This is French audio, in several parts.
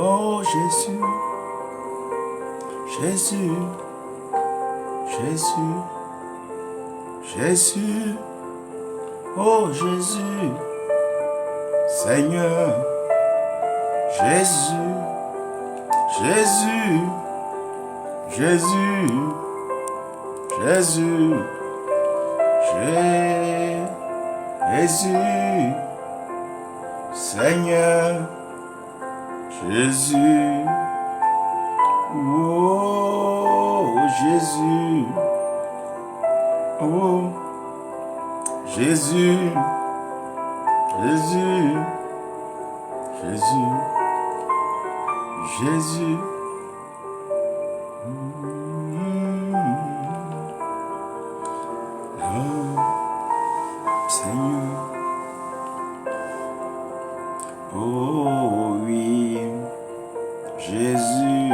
Oh Jésus, Jésus, Jésus, Jésus, oh Jésus, Seigneur, Jésus, Jésus, Jésus, Jésus, Jésus, Seigneur, Jésus, oh Jésus, oh Jésus, Jésus, Jésus, Jésus. Oh Seigneur, oh oui, Jésus,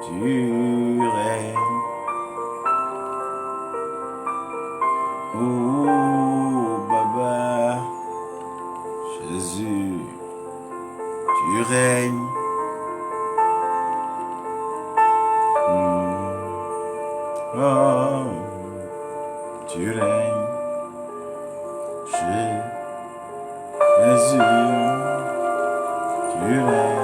tu règnes. Oh Baba, Jésus, tu règnes. Oh, tu règnes. Jésus, tu règnes.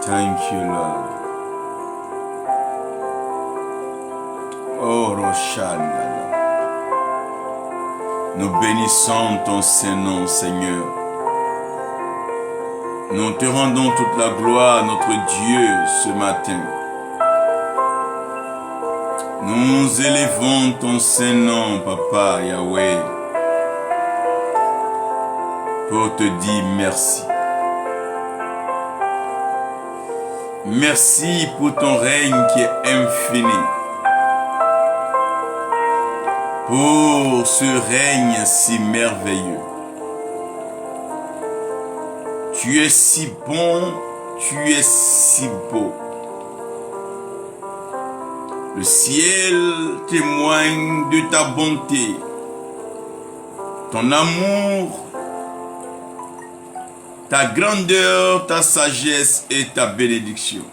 Thank you, Lord. Oh, Roshana. Nous bénissons ton Saint-Nom, Seigneur. Nous te rendons toute la gloire, notre Dieu, ce matin. Nous élevons ton Saint-Nom, Papa Yahweh, pour te dire merci. Merci pour ton règne qui est infini. Pour ce règne si merveilleux. Tu es si bon, tu es si beau. Le ciel témoigne de ta bonté, ton amour, ta grandeur, ta sagesse et ta bénédiction.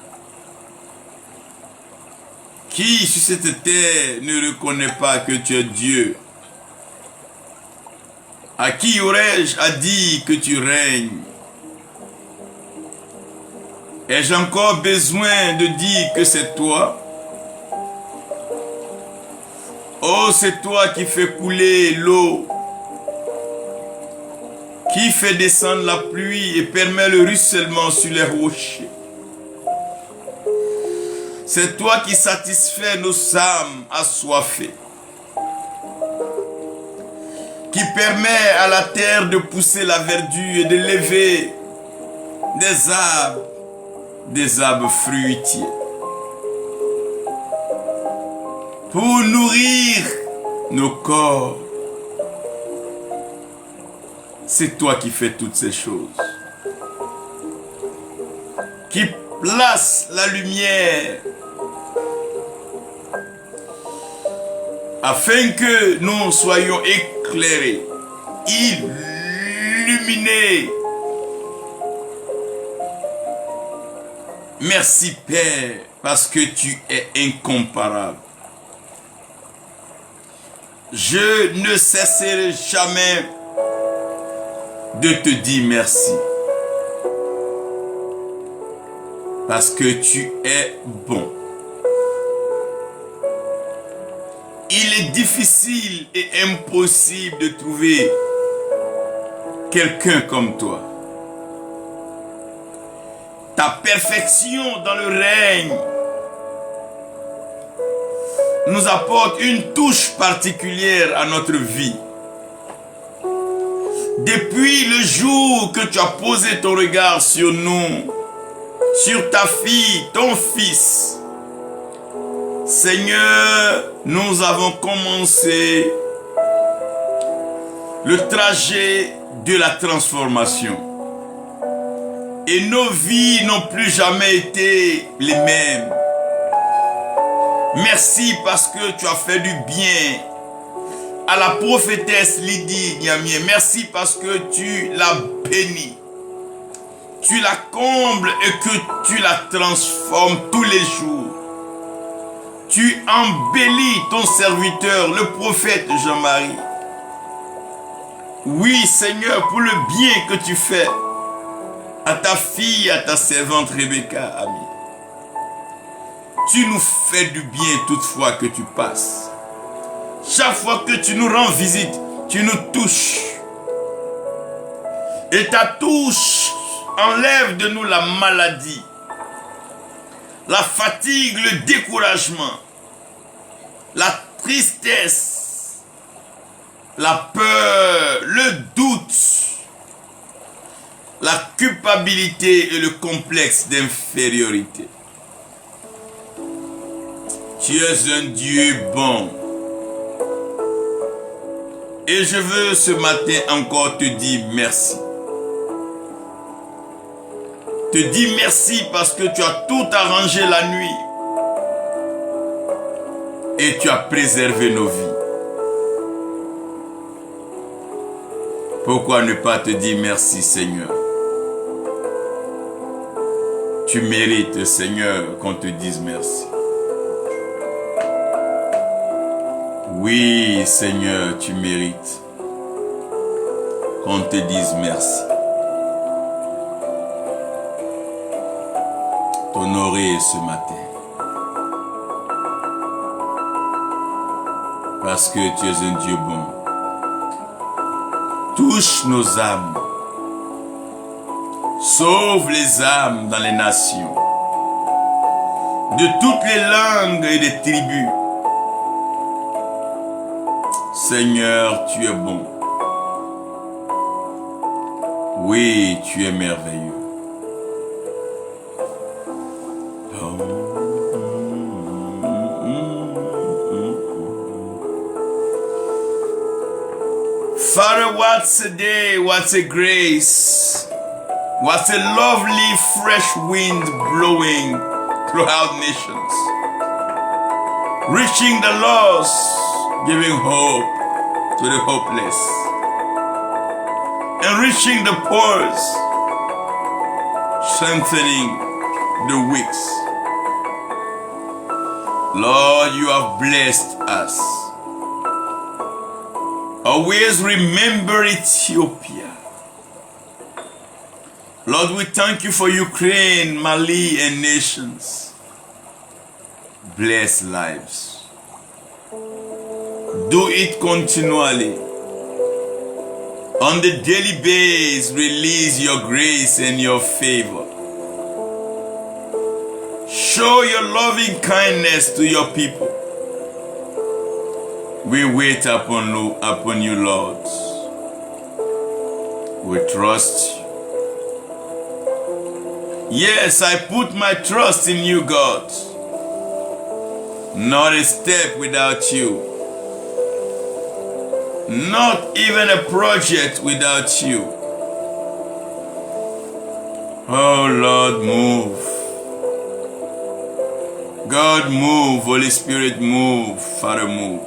Qui sur cette terre ne reconnaît pas que tu es Dieu? À qui aurais-je à dire que tu règnes? Ai-je encore besoin de dire que c'est toi? Oh, c'est toi qui fais couler l'eau, qui fait descendre la pluie et permet le ruissellement sur les rochers. C'est toi qui satisfais nos âmes assoiffées, qui permet à la terre de pousser la verdure et de lever des arbres fruitiers, pour nourrir nos corps. C'est toi qui fais toutes ces choses, qui place la lumière afin que nous soyons éclairés, illuminés. Merci Père, parce que tu es incomparable. Je ne cesserai jamais de te dire merci. Parce que tu es bon. Il est difficile et impossible de trouver quelqu'un comme toi. Ta perfection dans le règne nous apporte une touche particulière à notre vie. Depuis le jour que tu as posé ton regard sur nous, sur ta fille, ton fils, Seigneur, nous avons commencé le trajet de la transformation. Et nos vies n'ont plus jamais été les mêmes. Merci parce que tu as fait du bien à la prophétesse Lydie Niamien. Merci parce que tu l'as bénie. Tu la combles et que tu la transformes tous les jours. Tu embellis ton serviteur, le prophète Jean-Marie. Oui, Seigneur, pour le bien que tu fais à ta fille, à ta servante Rebecca, ami. Tu nous fais du bien toutefois que tu passes. Chaque fois que tu nous rends visite, tu nous touches. Et ta touche enlève de nous la maladie, la fatigue, le découragement, la tristesse, la peur, le doute, la culpabilité et le complexe d'infériorité. Tu es un Dieu bon. Et je veux ce matin encore te dire merci. Te dire merci parce que tu as tout arrangé la nuit. Et tu as préservé nos vies. Pourquoi ne pas te dire merci, Seigneur? Tu mérites, Seigneur, qu'on te dise merci. Oui, Seigneur, tu mérites qu'on te dise merci. T'honorer ce matin. Parce que tu es un Dieu bon. Touche nos âmes. Sauve les âmes dans les nations. De toutes les langues et des tribus. Seigneur, tu es bon. Oui, tu es merveilleux. Father, what's a day, what's a grace, what's a lovely fresh wind blowing throughout nations, reaching the lost, giving hope to the hopeless, enriching the poor, strengthening the weak. Lord, you have blessed us. Always remember Ethiopia. Lord, we thank you for Ukraine, Mali, and nations. Bless lives. Do it continually. On the daily basis, release your grace and your favor. Show your loving kindness to your people. We wait upon you, Lord. We trust you. Yes, I put my trust in you, God. Not a step without you. Not even a project without you. Oh, Lord, move. God, move. Holy Spirit, move. Father, move.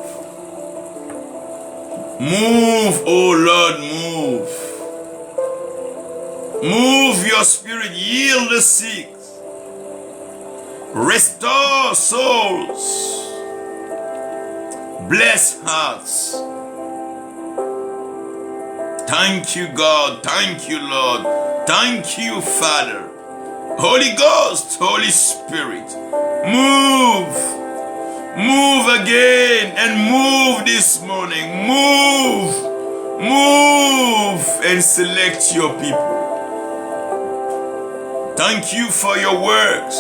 Move, oh Lord, move. Move your spirit, heal the sick. Restore souls. Bless hearts. Thank you, God. Thank you, Lord. Thank you, Father. Holy Ghost, Holy Spirit, move. Move again and move this morning. Move. Move and select your people. Thank you for your works.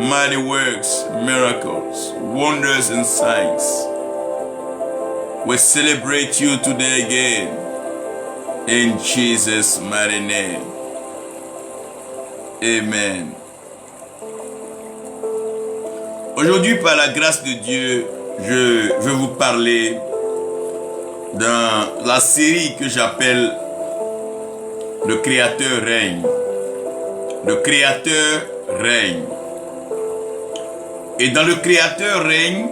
Mighty works, miracles, wonders and signs. We celebrate you today again. In Jesus' mighty name. Amen. Aujourd'hui, par la grâce de Dieu, je veux vous parler dans la série que j'appelle Le Créateur règne. Le Créateur règne. Et dans le Créateur règne,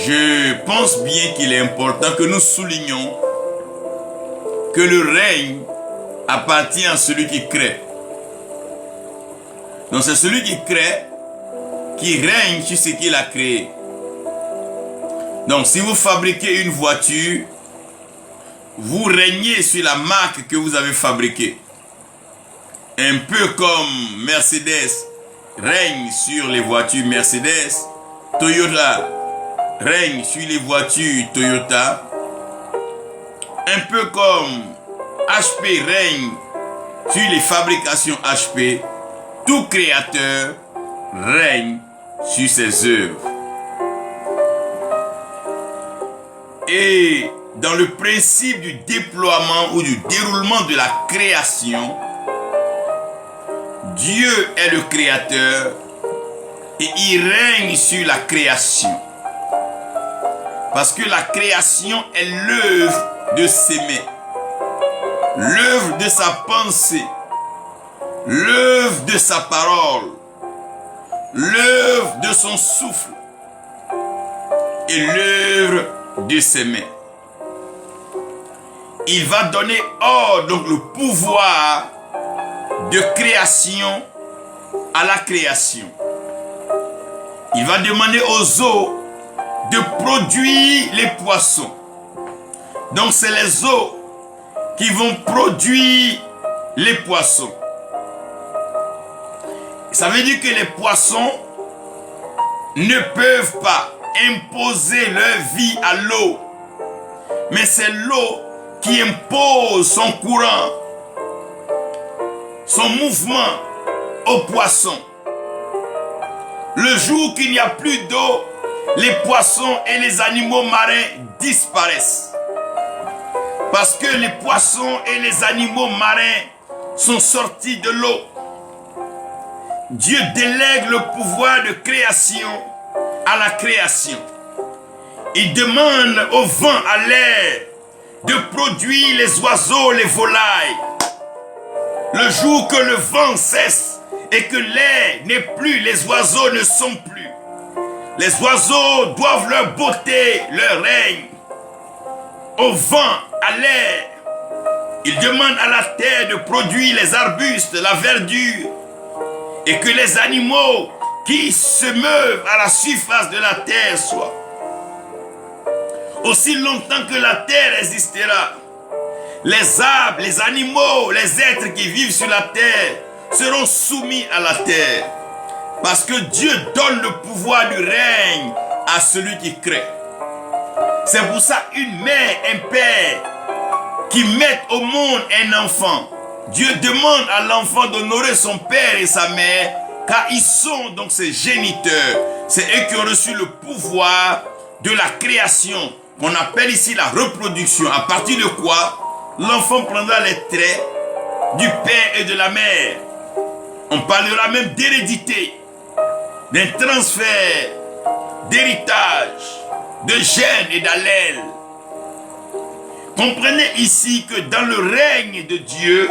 je pense bien qu'il est important que nous soulignions que le règne appartient à celui qui crée. Donc c'est celui qui crée qui règne sur ce qu'il a créé. Donc si vous fabriquez une voiture, vous régnez sur la marque que vous avez fabriquée. Un peu comme Mercedes règne sur les voitures Mercedes, Toyota règne sur les voitures Toyota, un peu comme HP règne sur les fabrications HP, tout créateur règne sur ses œuvres. Et dans le principe du déploiement ou du déroulement de la création, Dieu est le créateur et il règne sur la création. Parce que la création est l'œuvre de s'aimer, l'œuvre de sa pensée, l'œuvre de sa parole, l'œuvre de son souffle et l'œuvre de ses mains. Il va donner donc le pouvoir de création à la création. Il va demander aux eaux de produire les poissons. Donc c'est les eaux qui vont produire les poissons. Ça veut dire que les poissons ne peuvent pas imposer leur vie à l'eau, mais c'est l'eau qui impose son courant, son mouvement aux poissons. Le jour qu'il n'y a plus d'eau, les poissons et les animaux marins disparaissent. Parce que les poissons et les animaux marins sont sortis de l'eau. Dieu délègue le pouvoir de création à la création. Il demande au vent, à l'air, de produire les oiseaux, les volailles. Le jour que le vent cesse et que l'air n'est plus, les oiseaux ne sont plus. Les oiseaux doivent leur beauté, leur règne. Au vent, à l'air. Il demande à la terre de produire les arbustes, la verdure. Et que les animaux qui se meuvent à la surface de la terre soient. Aussi longtemps que la terre existera, les arbres, les animaux, les êtres qui vivent sur la terre seront soumis à la terre. Parce que Dieu donne le pouvoir du règne à celui qui crée. C'est pour ça une mère, un père qui mettent au monde un enfant. Dieu demande à l'enfant d'honorer son père et sa mère, car ils sont donc ses géniteurs. C'est eux qui ont reçu le pouvoir de la création, qu'on appelle ici la reproduction. À partir de quoi l'enfant prendra les traits du père et de la mère. On parlera même d'hérédité, d'un transfert, d'héritage, de gènes et d'allèles. Comprenez ici que dans le règne de Dieu,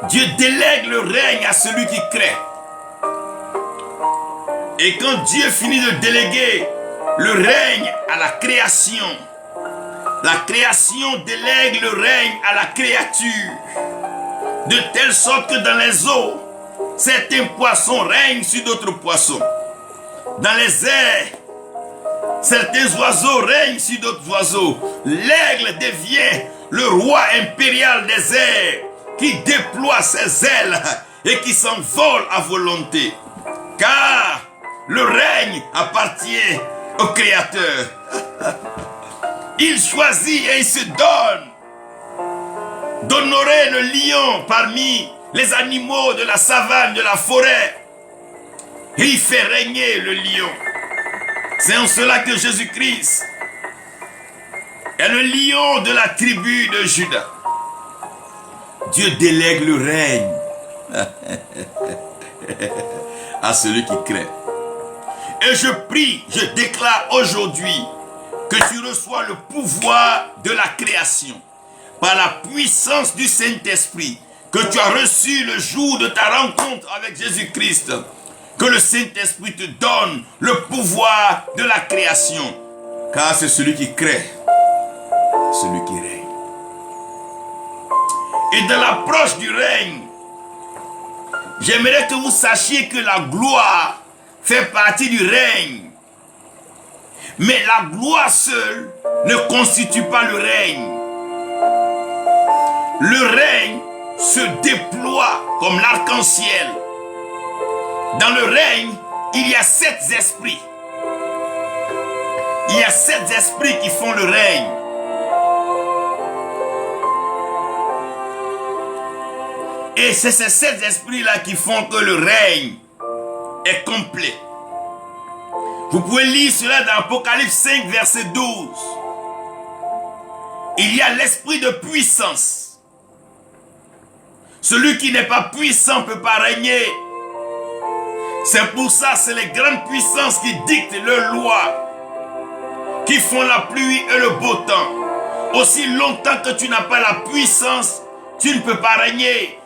Dieu délègue le règne à celui qui crée. Et quand Dieu finit de déléguer le règne à la création délègue le règne à la créature. De telle sorte que dans les eaux, certains poissons règnent sur d'autres poissons. Dans les airs, certains oiseaux règnent sur d'autres oiseaux. L'aigle devient le roi impérial des airs, qui déploie ses ailes et qui s'envole à volonté. Car le règne appartient au Créateur. Il choisit et il se donne d'honorer le lion parmi les animaux de la savane, de la forêt. Et il fait régner le lion. C'est en cela que Jésus-Christ est le lion de la tribu de Juda. Dieu délègue le règne à celui qui crée. Et je prie, je déclare aujourd'hui que tu reçois le pouvoir de la création par la puissance du Saint-Esprit que tu as reçu le jour de ta rencontre avec Jésus-Christ. que le Saint-Esprit te donne le pouvoir de la création. Car c'est celui qui crée, celui qui règne. Et dans l'approche du règne, j'aimerais que vous sachiez que la gloire fait partie du règne. Mais la gloire seule ne constitue pas le règne. Le règne se déploie comme l'arc-en-ciel. Dans le règne, il y a 7 esprits. Il y a 7 esprits qui font le règne. Et c'est ces 7 esprits-là qui font que le règne est complet. Vous pouvez lire cela dans Apocalypse 5, verset 12. Il y a l'esprit de puissance. Celui qui n'est pas puissant ne peut pas régner. C'est pour ça, c'est les grandes puissances qui dictent leurs lois, qui font la pluie et le beau temps. Aussi longtemps que tu n'as pas la puissance, tu ne peux pas régner.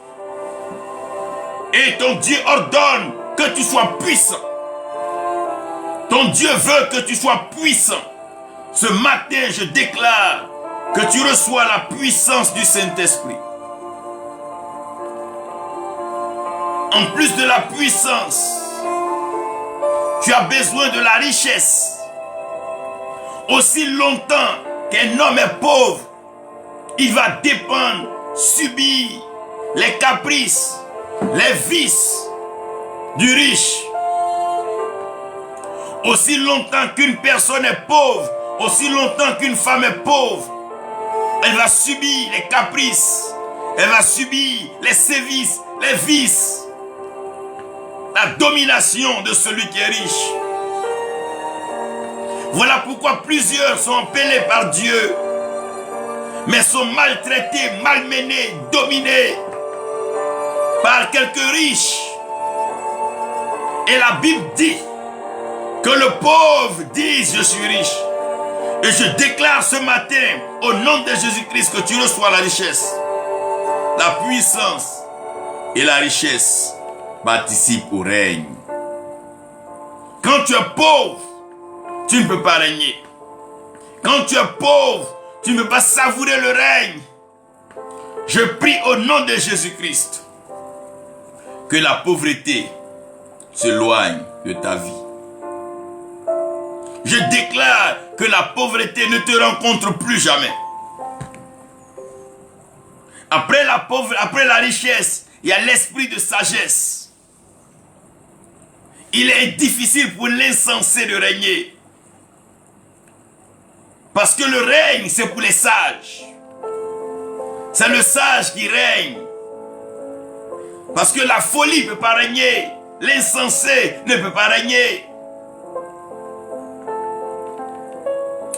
Et ton Dieu ordonne que tu sois puissant. Ton Dieu veut que tu sois puissant. Ce matin, je déclare que tu reçois la puissance du Saint-Esprit. En plus de la puissance, tu as besoin de la richesse. Aussi longtemps qu'un homme est pauvre, il va dépendre, subir les caprices, les vices du riche. Aussi longtemps qu'une personne est pauvre, aussi longtemps qu'une femme est pauvre, elle va subir les caprices, elle va subir les sévices, les vices, la domination de celui qui est riche. Voilà pourquoi plusieurs sont appelés par Dieu, mais sont maltraités, malmenés, dominés par quelques riches. Et la Bible dit que le pauvre dise je suis riche. Et je déclare ce matin au nom de Jésus-Christ que tu reçois la richesse. La puissance et la richesse participent au règne. Quand tu es pauvre, tu ne peux pas régner. Quand tu es pauvre, tu ne peux pas savourer le règne. Je prie au nom de Jésus-Christ que la pauvreté s'éloigne de ta vie. Je déclare que la pauvreté ne te rencontre plus jamais. Après la richesse, il y a l'esprit de sagesse. Il est difficile pour l'insensé de régner. Parce que le règne, c'est pour les sages. C'est le sage qui règne. Parce que la folie ne peut pas régner. L'insensé ne peut pas régner.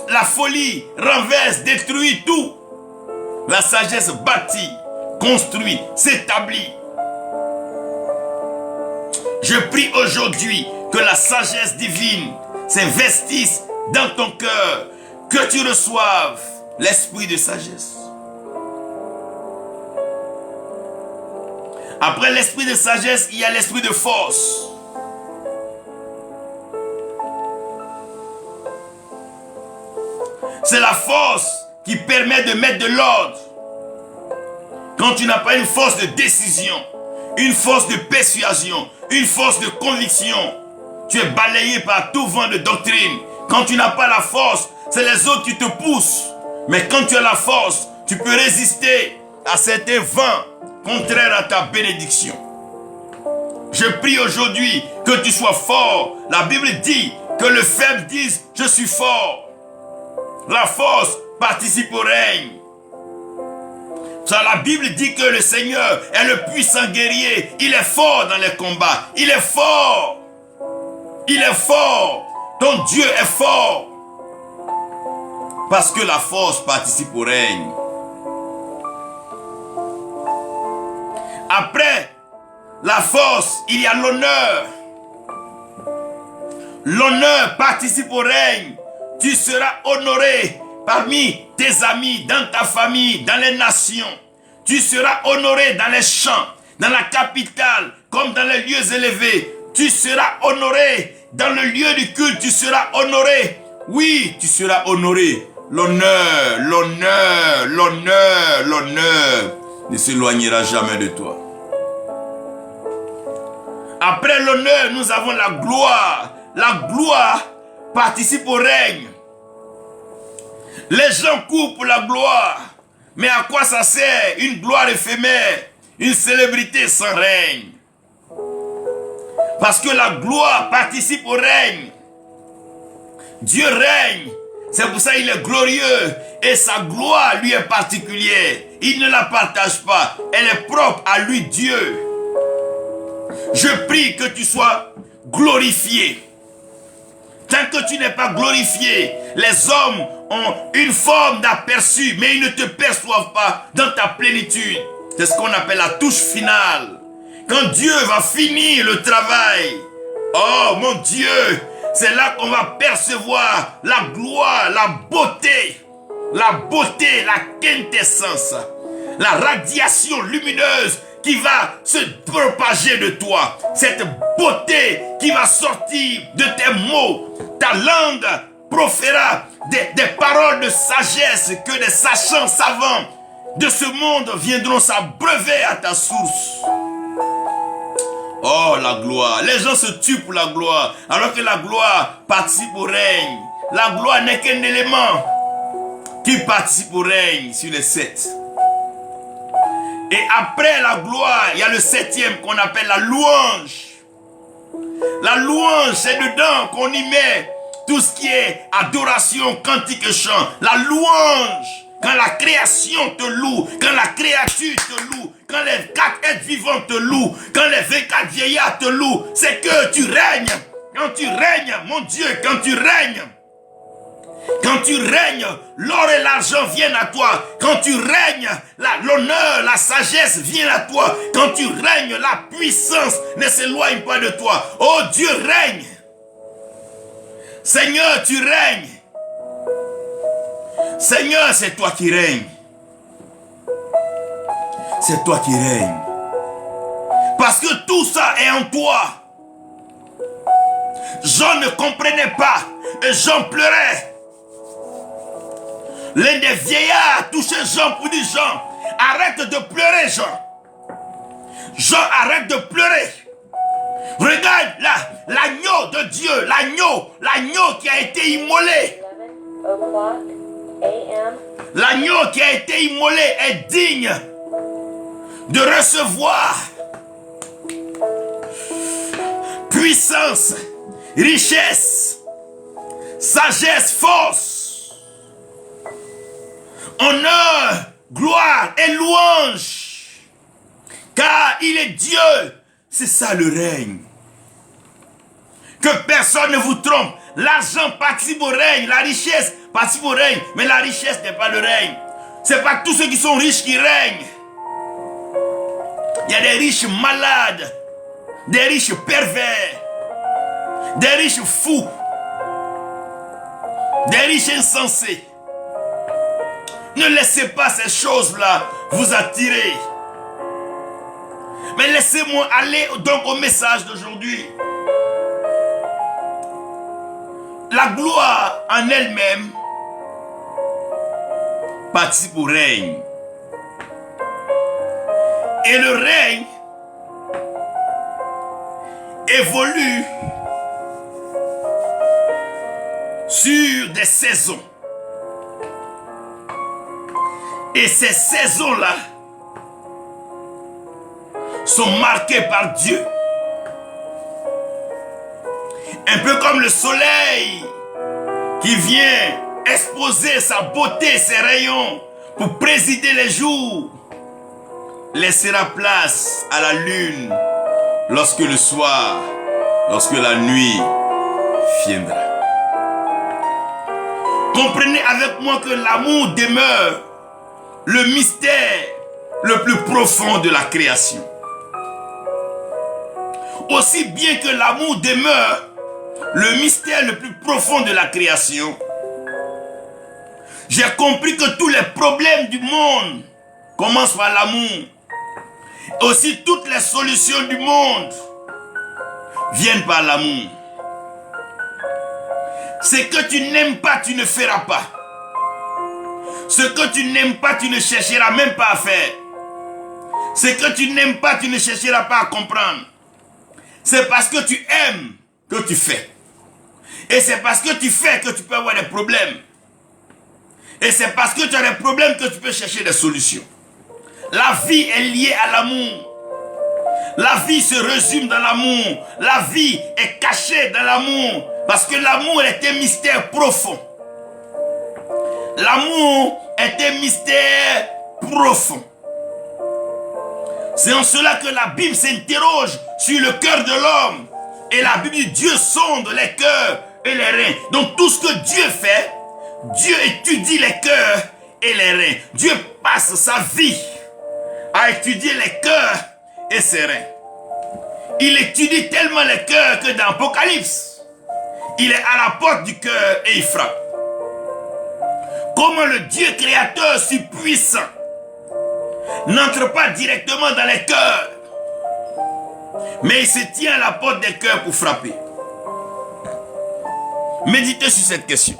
La folie renverse, détruit tout. La sagesse bâtit, construit, s'établit. Je prie aujourd'hui que la sagesse divine s'investisse dans ton cœur, que tu reçoives l'esprit de sagesse. Après l'esprit de sagesse, il y a l'esprit de force. C'est la force qui permet de mettre de l'ordre. Quand tu n'as pas une force de décision, une force de persuasion, une force de conviction, tu es balayé par tout vent de doctrine. Quand tu n'as pas la force, c'est les autres qui te poussent. Mais quand tu as la force, tu peux résister à certains vents contraires à ta bénédiction. Je prie aujourd'hui que tu sois fort. La Bible dit que le faible dise « Je suis fort ». La force participe au règne. Ça, la Bible dit que le Seigneur est le puissant guerrier. Il est fort dans les combats. Il est fort. Il est fort. Ton Dieu est fort. Parce que la force participe au règne. Après la force, il y a l'honneur. L'honneur participe au règne. Tu seras honoré parmi tes amis, dans ta famille, dans les nations. Tu seras honoré dans les champs, dans la capitale, comme dans les lieux élevés. Tu seras honoré. Dans le lieu du culte, tu seras honoré. Oui, tu seras honoré. L'honneur, l'honneur, l'honneur, l'honneur ne s'éloignera jamais de toi. Après l'honneur, nous avons la gloire. La gloire participe au règne. Les gens courent pour la gloire. Mais à quoi ça sert une gloire éphémère, une célébrité sans règne? Parce que la gloire participe au règne. Dieu règne. C'est pour ça qu'il est glorieux. Et sa gloire lui est particulière. Il ne la partage pas. Elle est propre à lui, Dieu. Je prie que tu sois glorifié. Tant que tu n'es pas glorifié, les hommes ont une forme d'aperçu, mais ils ne te perçoivent pas dans ta plénitude. C'est ce qu'on appelle la touche finale. Quand Dieu va finir le travail, oh mon Dieu, c'est là qu'on va percevoir la gloire, la beauté, la quintessence, la radiation lumineuse qui va se propager de toi. Cette beauté qui va sortir de tes mots. Ta langue proférera des paroles de sagesse que des sachants savants de ce monde viendront s'abreuver à ta source. Oh, la gloire. Les gens se tuent pour la gloire, alors que la gloire participe au règne. La gloire n'est qu'un élément qui participe au règne sur les 7. Et après la gloire, il y a le 7e qu'on appelle la louange. La louange, c'est dedans qu'on y met tout ce qui est adoration, cantique et chant. La louange, quand la création te loue, quand la créature te loue, quand les 4 êtres vivants te louent, quand les 24 vieillards te louent, c'est que tu règnes. Quand tu règnes, mon Dieu, quand tu règnes, l'or et l'argent viennent à toi. Quand tu règnes, l'honneur, la sagesse vient à toi. Quand tu règnes, la puissance ne s'éloigne pas de toi. Oh, Dieu règne. Seigneur, tu règnes. Seigneur, c'est toi qui règnes. C'est toi qui règnes. Parce que tout ça est en toi. Jean ne comprenait pas et Jean pleurait. L'un des vieillards touchait Jean pour dire: Jean, arrête de pleurer, Jean. Jean, arrête de pleurer. Regarde là, l'agneau de Dieu, l'agneau qui a été immolé. L'agneau qui a été immolé est digne de recevoir puissance, richesse, sagesse, force, honneur, gloire et louange. Car il est Dieu. C'est ça le règne. Que personne ne vous trompe. L'argent participe au règne, la richesse participe au règne, mais la richesse n'est pas le règne. C'est pas tous ceux qui sont riches qui règnent. Il y a des riches malades, des riches pervers, des riches fous, des riches insensés. Ne laissez pas ces choses-là vous attirer. Mais laissez-moi aller donc au message d'aujourd'hui. La gloire en elle-même participe au règne. Et le règne évolue sur des saisons. Et ces saisons-là sont marquées par Dieu. Un peu comme le soleil qui vient exposer sa beauté, ses rayons pour présider les jours, laissera place à la lune lorsque le soir, lorsque la nuit viendra. Comprenez avec moi que l'amour demeure le mystère le plus profond de la création. Aussi bien que l'amour demeure le mystère le plus profond de la création, j'ai compris que tous les problèmes du monde commencent par l'amour. Aussi toutes les solutions du monde viennent par l'amour. Ce que tu n'aimes pas, tu ne feras pas. Ce que tu n'aimes pas, tu ne chercheras même pas à faire. Ce que tu n'aimes pas, tu ne chercheras pas à comprendre. C'est parce que tu aimes que tu fais. Et c'est parce que tu fais que tu peux avoir des problèmes. Et c'est parce que tu as des problèmes que tu peux chercher des solutions. La vie est liée à l'amour. La vie se résume dans l'amour. La vie est cachée dans l'amour. Parce que l'amour est un mystère profond. L'amour est un mystère profond. C'est en cela que la Bible s'interroge sur le cœur de l'homme. Et la Bible dit Dieu sonde les cœurs et les reins. Donc tout ce que Dieu fait, Dieu étudie les cœurs et les reins. Dieu passe sa vie à étudier les cœurs et ses reins. Il étudie tellement les cœurs que dans l'Apocalypse, il est à la porte du cœur et il frappe. Comment le Dieu créateur si puissant n'entre pas directement dans les cœurs, mais il se tient à la porte des cœurs pour frapper. Méditez sur cette question.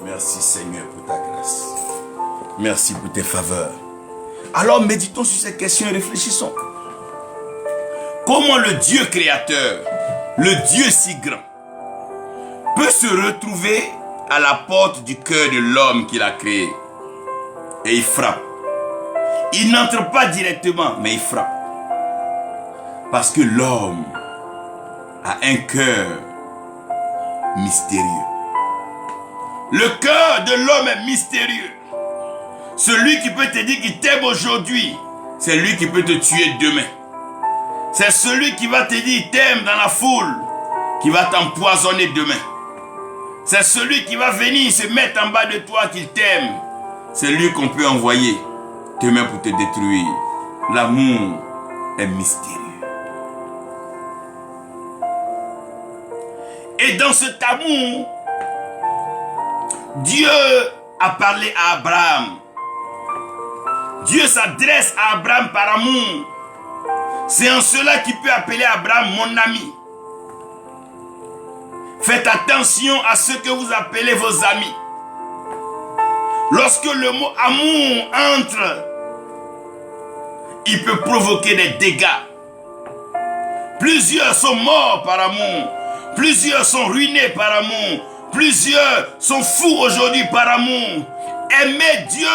Merci Seigneur pour ta grâce. Merci pour tes faveurs. Alors méditons sur cette question et réfléchissons. Comment le Dieu créateur, le Dieu si grand, peut se retrouver à la porte du cœur de l'homme qu'il a créé? Et il frappe. Il n'entre pas directement, mais il frappe. Parce que l'homme a un cœur mystérieux. Le cœur de l'homme est mystérieux. Celui qui peut te dire qu'il t'aime aujourd'hui, c'est lui qui peut te tuer demain. C'est celui qui va te dire qu'il t'aime dans la foule, qui va t'empoisonner demain. C'est celui qui va venir se mettre en bas de toi qu'il t'aime. C'est lui qu'on peut envoyer demain pour te détruire. L'amour est mystérieux. Et dans cet amour, Dieu a parlé à Abraham. Dieu s'adresse à Abraham par amour. C'est en cela qu'il peut appeler Abraham mon ami. Faites attention à ce que vous appelez vos amis. Lorsque le mot amour entre, il peut provoquer des dégâts. Plusieurs sont morts par amour. Plusieurs sont ruinés par amour. Plusieurs sont fous aujourd'hui par amour. Aimez Dieu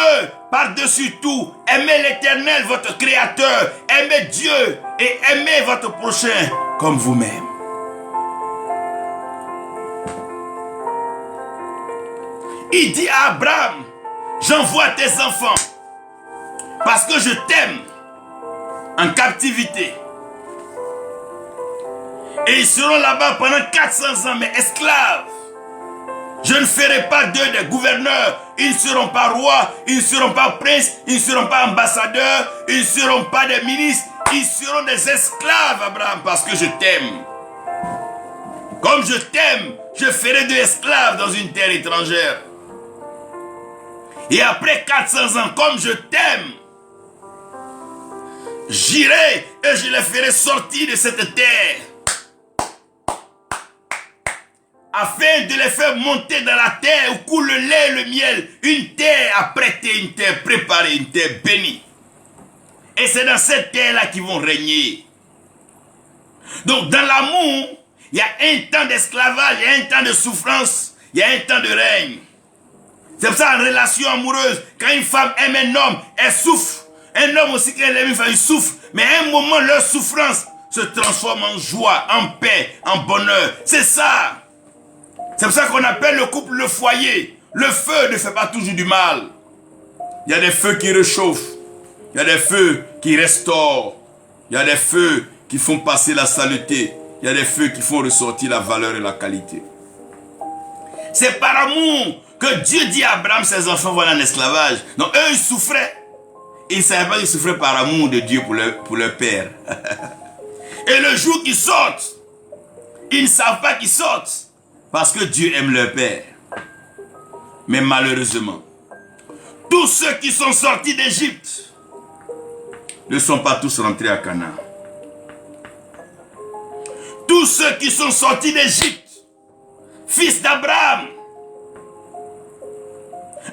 par-dessus tout. Aimez l'Éternel, votre Créateur. Aimez Dieu et aimez votre prochain comme vous-même. Il dit à Abraham, j'envoie tes enfants parce que je t'aime en captivité. Et ils seront là-bas pendant 400 ans, mais esclaves. Je ne ferai pas d'eux des gouverneurs. Ils ne seront pas rois, ils ne seront pas princes, ils ne seront pas ambassadeurs, ils ne seront pas des ministres. Ils seront des esclaves, Abraham, parce que je t'aime. Comme je t'aime, je ferai d'eux esclaves dans une terre étrangère. Et après 400 ans, comme je t'aime, j'irai et je les ferai sortir de cette terre, afin de les faire monter dans la terre où coule le lait et le miel, une terre apprêtée, une terre préparée, une terre bénie. Et c'est dans cette terre-là qu'ils vont régner. Donc dans l'amour, il y a un temps d'esclavage, il y a un temps de souffrance, il y a un temps de règne. C'est pour ça en relation amoureuse, quand une femme aime un homme, elle souffre. Un homme aussi, quand il aime une femme, il souffre. Mais à un moment, leur souffrance se transforme en joie, en paix, en bonheur. C'est ça. C'est pour ça qu'on appelle le couple le foyer. Le feu ne fait pas toujours du mal. Il y a des feux qui réchauffent. Il y a des feux qui restaurent. Il y a des feux qui font passer la saleté. Il y a des feux qui font ressortir la valeur et la qualité. C'est par amour que Dieu dit à Abraham, ses enfants vont en esclavage. Donc eux, ils souffraient. Ils ne savaient pas qu'ils souffraient par amour de Dieu pour leur père. Et le jour qu'ils sortent, ils ne savent pas qu'ils sortent. Parce que Dieu aime leur père. Mais malheureusement, tous ceux qui sont sortis d'Égypte ne sont pas tous rentrés à Canaan. Tous ceux qui sont sortis d'Égypte, fils d'Abraham,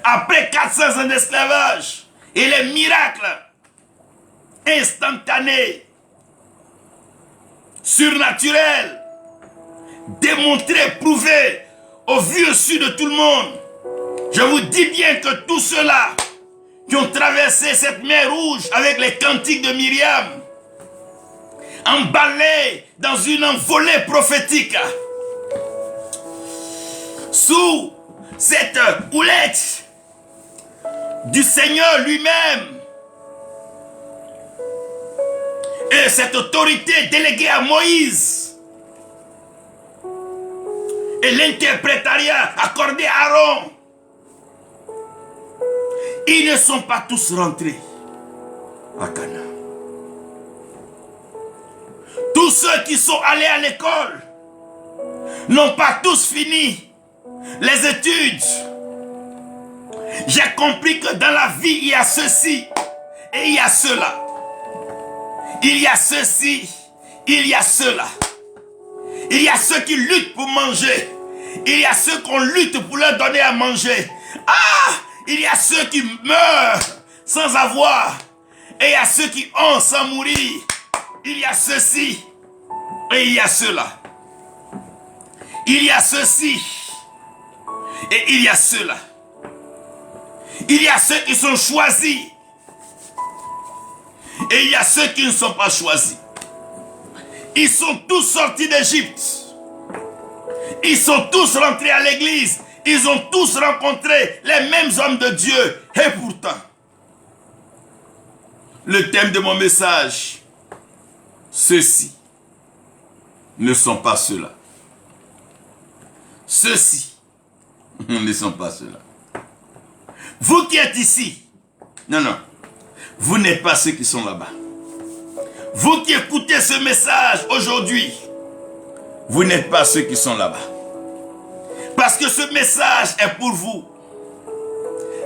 après 400 ans d'esclavage, et les miracles instantanés, surnaturels, démontrés, prouvés, au vu et au su de tout le monde. Je vous dis bien que tous ceux-là qui ont traversé cette mer rouge avec les cantiques de Myriam, emballés dans une envolée prophétique, sous cette houlette du Seigneur lui-même, et cette autorité déléguée à Moïse, et l'interprétariat accordé à Aaron, ils ne sont pas tous rentrés à Canaan. Tous ceux qui sont allés à l'école n'ont pas tous fini les études. J'ai compris que dans la vie, il y a ceci et il y a cela. Il y a ceci, il y a cela. Il y a ceux qui luttent pour manger. Il y a ceux qu'on lutte pour leur donner à manger. Ah! Il y a ceux qui meurent sans avoir. Et il y a ceux qui ont sans mourir. Il y a ceci et il y a cela. Il y a ceci et il y a cela. Il y a ceux qui sont choisis et il y a ceux qui ne sont pas choisis. Ils sont tous sortis d'Égypte. Ils sont tous rentrés à l'église. Ils ont tous rencontré les mêmes hommes de Dieu. Et pourtant, le thème de mon message, ceux-ci ne sont pas ceux-là. Ceux-ci ne sont pas ceux-là. Vous qui êtes ici, non, vous n'êtes pas ceux qui sont là-bas. Vous qui écoutez ce message aujourd'hui, vous n'êtes pas ceux qui sont là-bas. Parce que ce message est pour vous.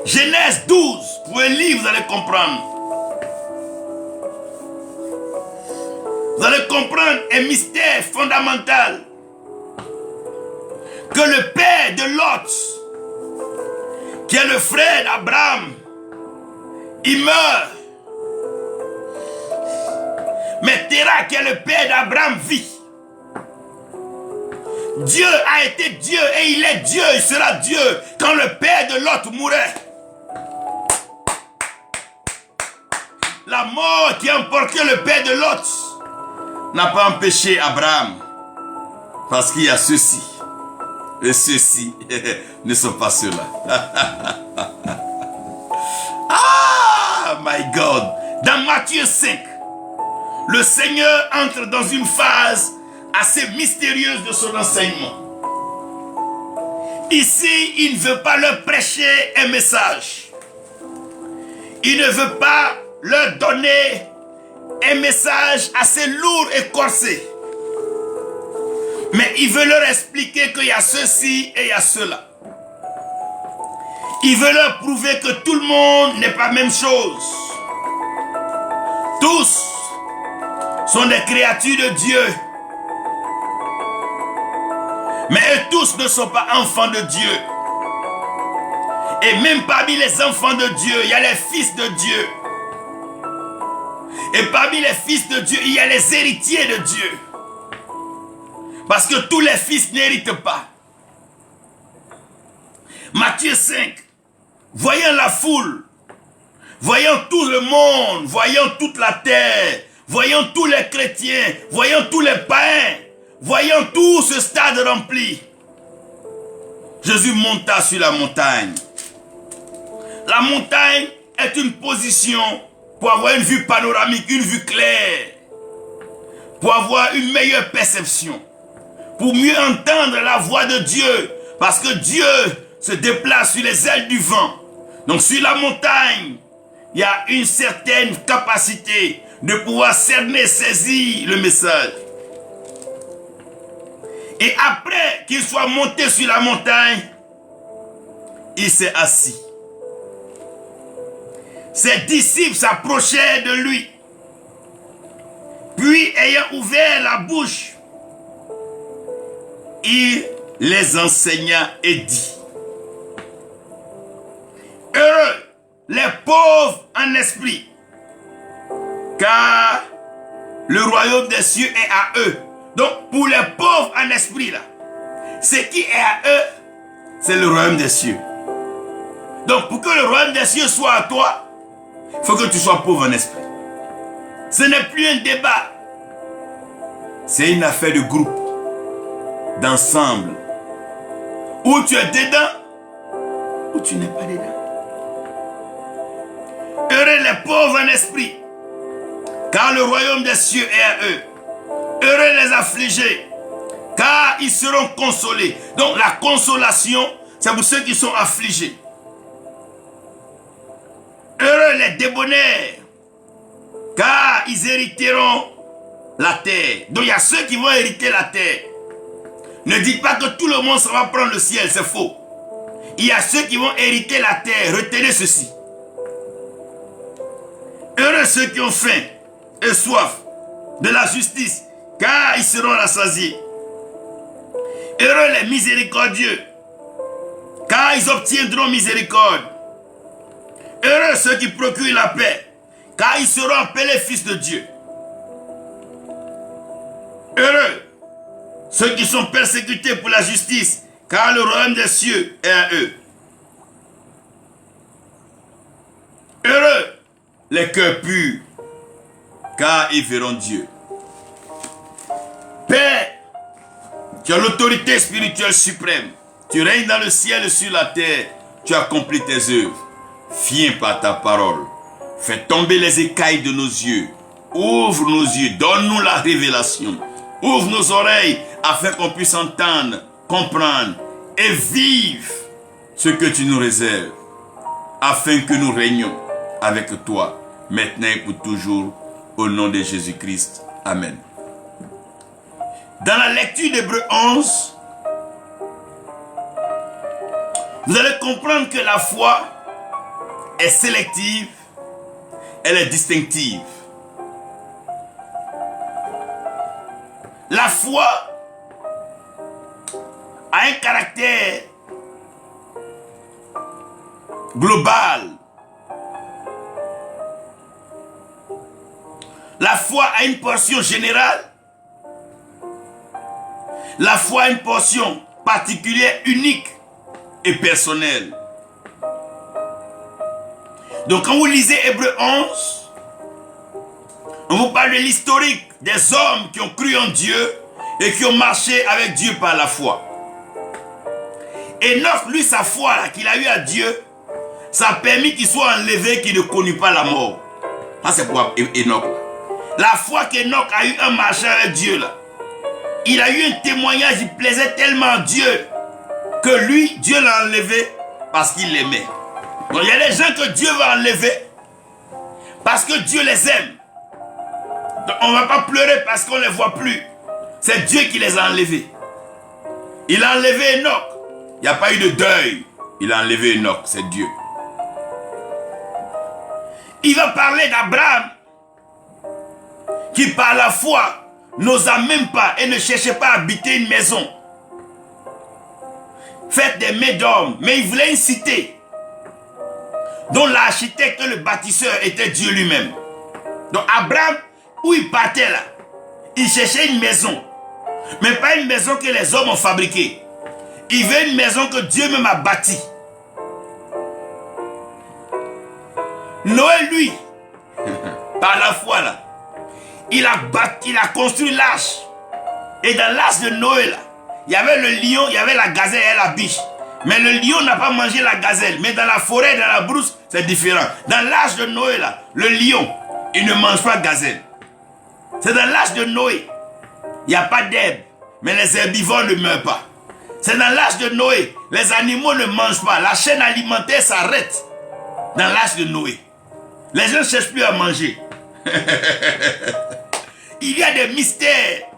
Genèse 12, vous pouvez lire, vous allez comprendre. Vous allez comprendre un mystère fondamental. Que le père de Lot, qui est le frère d'Abraham, il meurt. Mais Terah, qui est le père d'Abraham, vit. Dieu a été Dieu et il est Dieu, il sera Dieu quand le père de Lot mourait. La mort qui a emporté le père de Lot n'a pas empêché Abraham. Parce qu'il y a ceux-ci. Et ceux-ci ne sont pas ceux-là. Ah, my God. Dans Matthieu 5, le Seigneur entre dans une phase assez mystérieuse de son enseignement. Ici, il ne veut pas leur prêcher un message. Il ne veut pas leur donner un message assez lourd et corsé. Mais il veut leur expliquer qu'il y a ceci et il y a cela. Il veut leur prouver que tout le monde n'est pas la même chose. Tous sont des créatures de Dieu. Mais eux tous ne sont pas enfants de Dieu. Et même parmi les enfants de Dieu, il y a les fils de Dieu. Et parmi les fils de Dieu, il y a les héritiers de Dieu. Parce que tous les fils n'héritent pas. Matthieu 5, voyant la foule, voyant tout le monde, voyant toute la terre, voyant tous les chrétiens, voyant tous les païens, voyant tout ce stade rempli, Jésus monta sur la montagne. La montagne est une position pour avoir une vue panoramique, une vue claire, pour avoir une meilleure perception, pour mieux entendre la voix de Dieu, parce que Dieu se déplace sur les ailes du vent. Donc sur la montagne, il y a une certaine capacité de pouvoir cerner, saisir le message. Et après qu'il soit monté sur la montagne, il s'est assis. Ses disciples s'approchaient de lui. Puis, ayant ouvert la bouche, il les enseigna et dit: heureux les pauvres en esprit, car le royaume des cieux est à eux. Donc, pour les pauvres en esprit, là, ce qui est à eux, c'est le royaume des cieux. Donc, pour que le royaume des cieux soit à toi, il faut que tu sois pauvre en esprit. Ce n'est plus un débat. C'est une affaire de groupe, d'ensemble. Ou tu es dedans, ou tu n'es pas dedans. Heureux les pauvres en esprit, car le royaume des cieux est à eux. Heureux les affligés, car ils seront consolés. Donc la consolation, c'est pour ceux qui sont affligés. Heureux les débonnaires, car ils hériteront la terre. Donc il y a ceux qui vont hériter la terre. Ne dites pas que tout le monde s'en va prendre le ciel, c'est faux. Il y a ceux qui vont hériter la terre. Retenez ceci. Heureux ceux qui ont faim et soif de la justice, car ils seront rassasiés. Heureux les miséricordieux, car ils obtiendront miséricorde. Heureux ceux qui procurent la paix, car ils seront appelés fils de Dieu. Heureux ceux qui sont persécutés pour la justice, car le royaume des cieux est à eux. Heureux les cœurs purs, car ils verront Dieu. Père, tu as l'autorité spirituelle suprême. Tu règnes dans le ciel et sur la terre. Tu accomplis tes œuvres. Viens par ta parole. Fais tomber les écailles de nos yeux. Ouvre nos yeux. Donne-nous la révélation. Ouvre nos oreilles afin qu'on puisse entendre, comprendre et vivre ce que tu nous réserves. Afin que nous régnions avec toi, maintenant et pour toujours, au nom de Jésus-Christ. Amen. Dans la lecture d'Hébreux 11, vous allez comprendre que la foi est sélective, elle est distinctive. La foi a un caractère global. La foi a une portion générale. La foi a une portion particulière, unique et personnelle. Donc quand vous lisez Hébreux 11, on vous parle de l'historique des hommes qui ont cru en Dieu et qui ont marché avec Dieu par la foi. Enoch, lui, sa foi qu'il a eu à Dieu, ça a permis qu'il soit enlevé, qu'il ne connut pas la mort. Ça c'est pour Enoch. La foi qu'Enoch a eu un marché avec Dieu là, il a eu un témoignage, il plaisait tellement à Dieu que lui, Dieu l'a enlevé parce qu'il l'aimait. Donc il y a des gens que Dieu va enlever parce que Dieu les aime. Donc on ne va pas pleurer parce qu'on ne les voit plus. C'est Dieu qui les a enlevés. Il a enlevé Enoch. Il n'y a pas eu de deuil. Il a enlevé Enoch, c'est Dieu. Il va parler d'Abraham qui par la foi n'osa même pas et ne cherchait pas à habiter une maison faite des mains d'hommes, mais il voulait une cité dont l'architecte et le bâtisseur était Dieu lui-même. Donc Abraham, où il partait là, il cherchait une maison, mais pas une maison que les hommes ont fabriquée. Il veut une maison que Dieu même a bâtie. Noé, lui, par la foi là, il a construit l'arche. Et dans l'arche de Noé là, il y avait le lion, il y avait la gazelle et la biche. Mais le lion n'a pas mangé la gazelle. Mais dans la forêt, dans la brousse, c'est différent. Dans l'arche de Noé là, le lion, il ne mange pas de gazelle. C'est dans l'arche de Noé. Il n'y a pas d'herbe, mais les herbivores ne meurent pas. C'est dans l'arche de Noé. Les animaux ne mangent pas. La chaîne alimentaire s'arrête dans l'arche de Noé. Les gens ne cherchent plus à manger. Il y a des mystères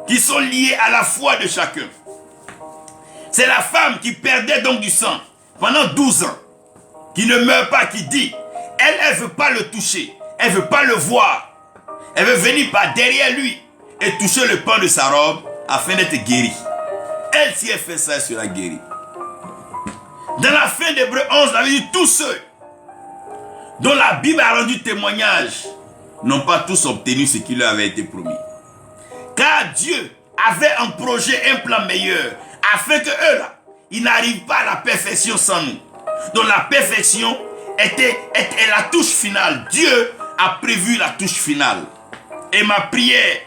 qui sont liés à la foi de chacun. C'est la femme qui perdait donc du sang pendant 12 ans, qui ne meurt pas, qui dit, elle ne veut pas le toucher, elle ne veut pas le voir. Elle veut venir par derrière lui et toucher le pan de sa robe afin d'être guérie. Elle, si elle fait ça, elle sera guérie. Dans la fin d'Hébreux 11, on avait dit, tous ceux dont la Bible a rendu témoignage n'ont pas tous obtenu ce qui leur avait été promis. Car Dieu avait un projet, un plan meilleur, afin que eux là, ils n'arrivent pas à la perfection sans nous. Donc la perfection est la touche finale. Dieu a prévu la touche finale. Et ma prière,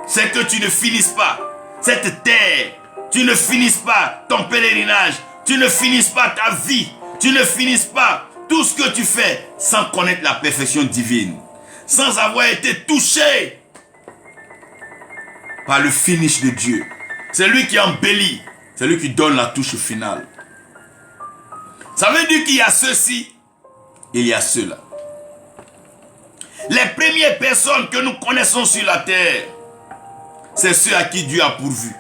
c'est que tu ne finisses pas cette terre, tu ne finisses pas ton pèlerinage, tu ne finisses pas ta vie, tu ne finisses pas tout ce que tu fais sans connaître la perfection divine, sans avoir été touché par le finish de Dieu. C'est lui qui embellit, c'est lui qui donne la touche finale. Ça veut dire qu'il y a ceci, il y a cela. Les premières personnes que nous connaissons sur la terre, c'est ceux à qui Dieu a pourvu.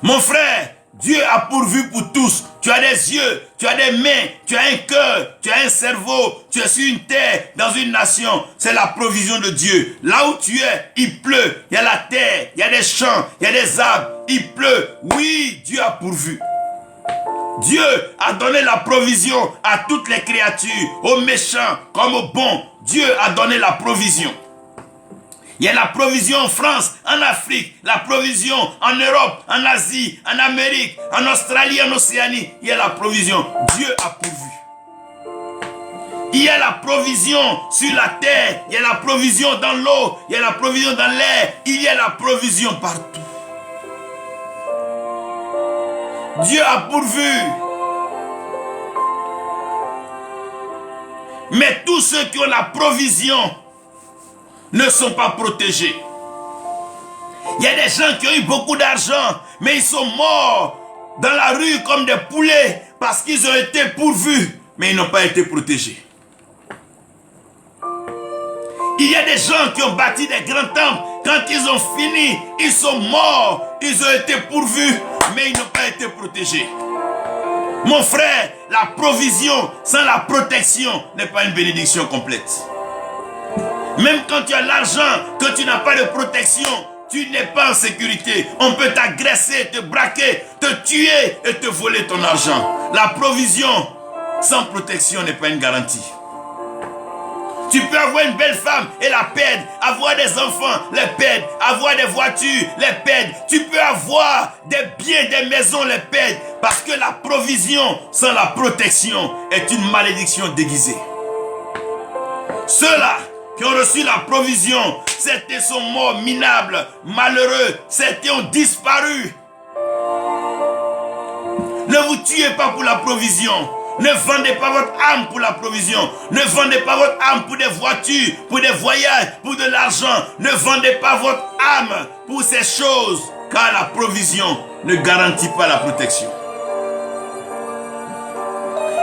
Mon frère, Dieu a pourvu pour tous. Tu as des yeux, tu as des mains, tu as un cœur, tu as un cerveau, tu es sur une terre, dans une nation. C'est la provision de Dieu. Là où tu es, il pleut. Il y a la terre, il y a des champs, il y a des arbres, il pleut. Oui, Dieu a pourvu. Dieu a donné la provision à toutes les créatures, aux méchants comme aux bons. Dieu a donné la provision. Il y a la provision en France, en Afrique, la provision en Europe, en Asie, en Amérique, en Australie, en Océanie. Il y a la provision. Dieu a pourvu. Il y a la provision sur la terre, il y a la provision dans l'eau, il y a la provision dans l'air, il y a la provision partout. Dieu a pourvu. Mais tous ceux qui ont la provision ne sont pas protégés. Il y a des gens qui ont eu beaucoup d'argent, mais ils sont morts dans la rue comme des poulets parce qu'ils ont été pourvus, mais ils n'ont pas été protégés. Il y a des gens qui ont bâti des grands temples. Quand ils ont fini, ils sont morts. Ils ont été pourvus, mais ils n'ont pas été protégés. Mon frère, la provision sans la protection n'est pas une bénédiction complète. Même quand tu as l'argent, que tu n'as pas de protection, tu n'es pas en sécurité. On peut t'agresser, te braquer, te tuer et te voler ton argent. La provision sans protection n'est pas une garantie. Tu peux avoir une belle femme et la perdre, avoir des enfants, les perdre, avoir des voitures, les perdre. Tu peux avoir des biens, des maisons, les perdre. Parce que la provision sans la protection est une malédiction déguisée. Ceux-là qui ont reçu la provision, certains sont morts minables, malheureux, certains ont disparu. Ne vous tuez pas pour la provision. Ne vendez pas votre âme pour la provision. Ne vendez pas votre âme pour des voitures, pour des voyages, pour de l'argent. Ne vendez pas votre âme pour ces choses, car la provision ne garantit pas la protection.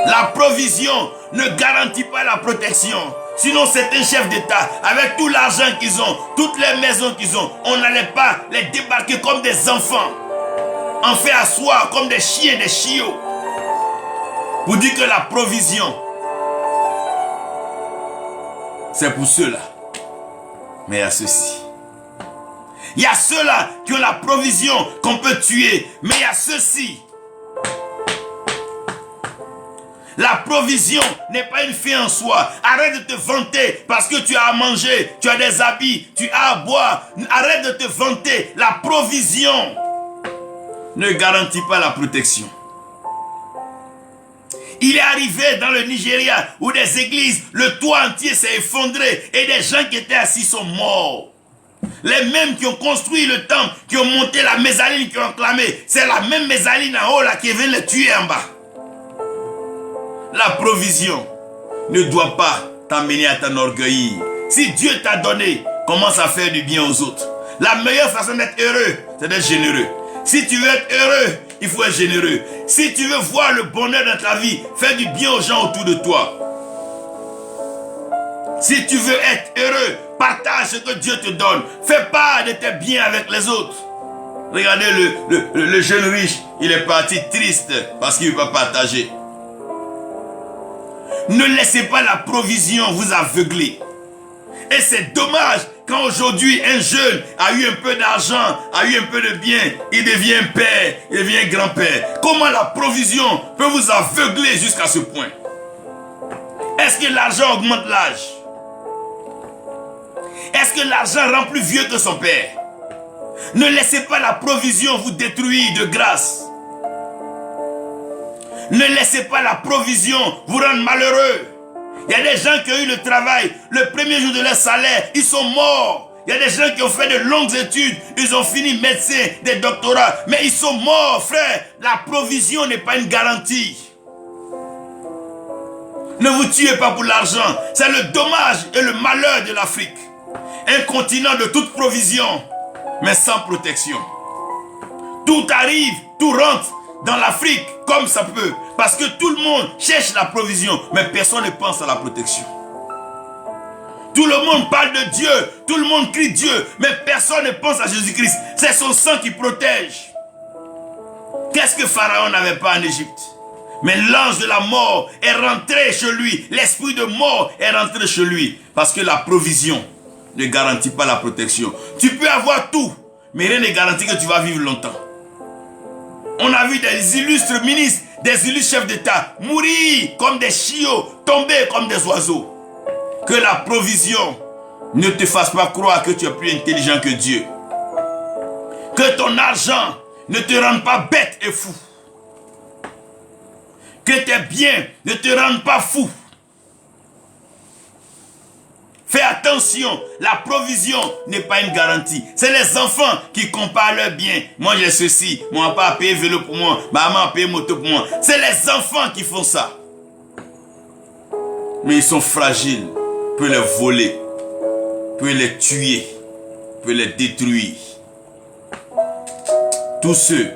La provision ne garantit pas la protection. Sinon, c'est un chef d'État, avec tout l'argent qu'ils ont, toutes les maisons qu'ils ont, on n'allait pas les débarquer comme des enfants, en fait asseoir comme des chiens, des chiots. Pour dire que la provision, c'est pour ceux-là Mais il y a ceci. Il y a ceux-là qui ont la provision qu'on peut tuer. Mais il y a ceux-ci. La provision n'est pas une fin en soi. Arrête de te vanter parce que tu as à manger, tu as des habits, tu as à boire. Arrête de te vanter. La provision ne garantit pas la protection. Il est arrivé dans le Nigeria où des églises, le toit entier s'est effondré et des gens qui étaient assis sont morts. Les mêmes qui ont construit le temple, qui ont monté la mésaline, qui ont clamé, c'est la même mésaline en haut là qui vient les tuer en bas. La provision ne doit pas t'amener à t'enorgueillir. Si Dieu t'a donné, commence à faire du bien aux autres. La meilleure façon d'être heureux, c'est d'être généreux. Si tu veux être heureux, il faut être généreux. Si tu veux voir le bonheur dans ta vie, fais du bien aux gens autour de toi. Si tu veux être heureux, partage ce que Dieu te donne. Fais part de tes biens avec les autres. Regardez le jeune riche, il est parti triste parce qu'il ne veut pas partager. Ne laissez pas la provision vous aveugler. Et c'est dommage quand aujourd'hui un jeune a eu un peu d'argent, a eu un peu de bien, il devient père, il devient grand-père. Comment la provision peut vous aveugler jusqu'à ce point? Est-ce que l'argent augmente l'âge? Est-ce que l'argent rend plus vieux que son père? Ne laissez pas la provision vous détruire de grâce. Ne laissez pas la provision vous rendre malheureux. Il y a des gens qui ont eu le travail, le premier jour de leur salaire, ils sont morts. Il y a des gens qui ont fait de longues études, ils ont fini médecin, des doctorats, mais ils sont morts, frère. La provision n'est pas une garantie. Ne vous tuez pas pour l'argent. C'est le dommage et le malheur de l'Afrique. Un continent de toute provision, mais sans protection. Tout arrive, tout rentre dans l'Afrique comme ça peut. Parce que tout le monde cherche la provision, mais personne ne pense à la protection. Tout le monde parle de Dieu, tout le monde crie Dieu, mais personne ne pense à Jésus-Christ. C'est son sang qui protège. Qu'est-ce que Pharaon n'avait pas en Égypte? Mais l'ange de la mort est rentré chez lui. L'esprit de mort est rentré chez lui. Parce que la provision ne garantit pas la protection. Tu peux avoir tout, mais rien ne garantit que tu vas vivre longtemps. On a vu des illustres ministres, des illustres chefs d'État mourir comme des chiots, tomber comme des oiseaux. Que la provision ne te fasse pas croire que tu es plus intelligent que Dieu. Que ton argent ne te rende pas bête et fou. Que tes biens ne te rendent pas fou. Fais attention, la provision n'est pas une garantie. C'est les enfants qui comparent leurs biens. Moi j'ai ceci, mon papa a payé vélo pour moi, maman a payé moto pour moi. C'est les enfants qui font ça. Mais ils sont fragiles, peut les voler, peut les tuer, peut les détruire. Tous ceux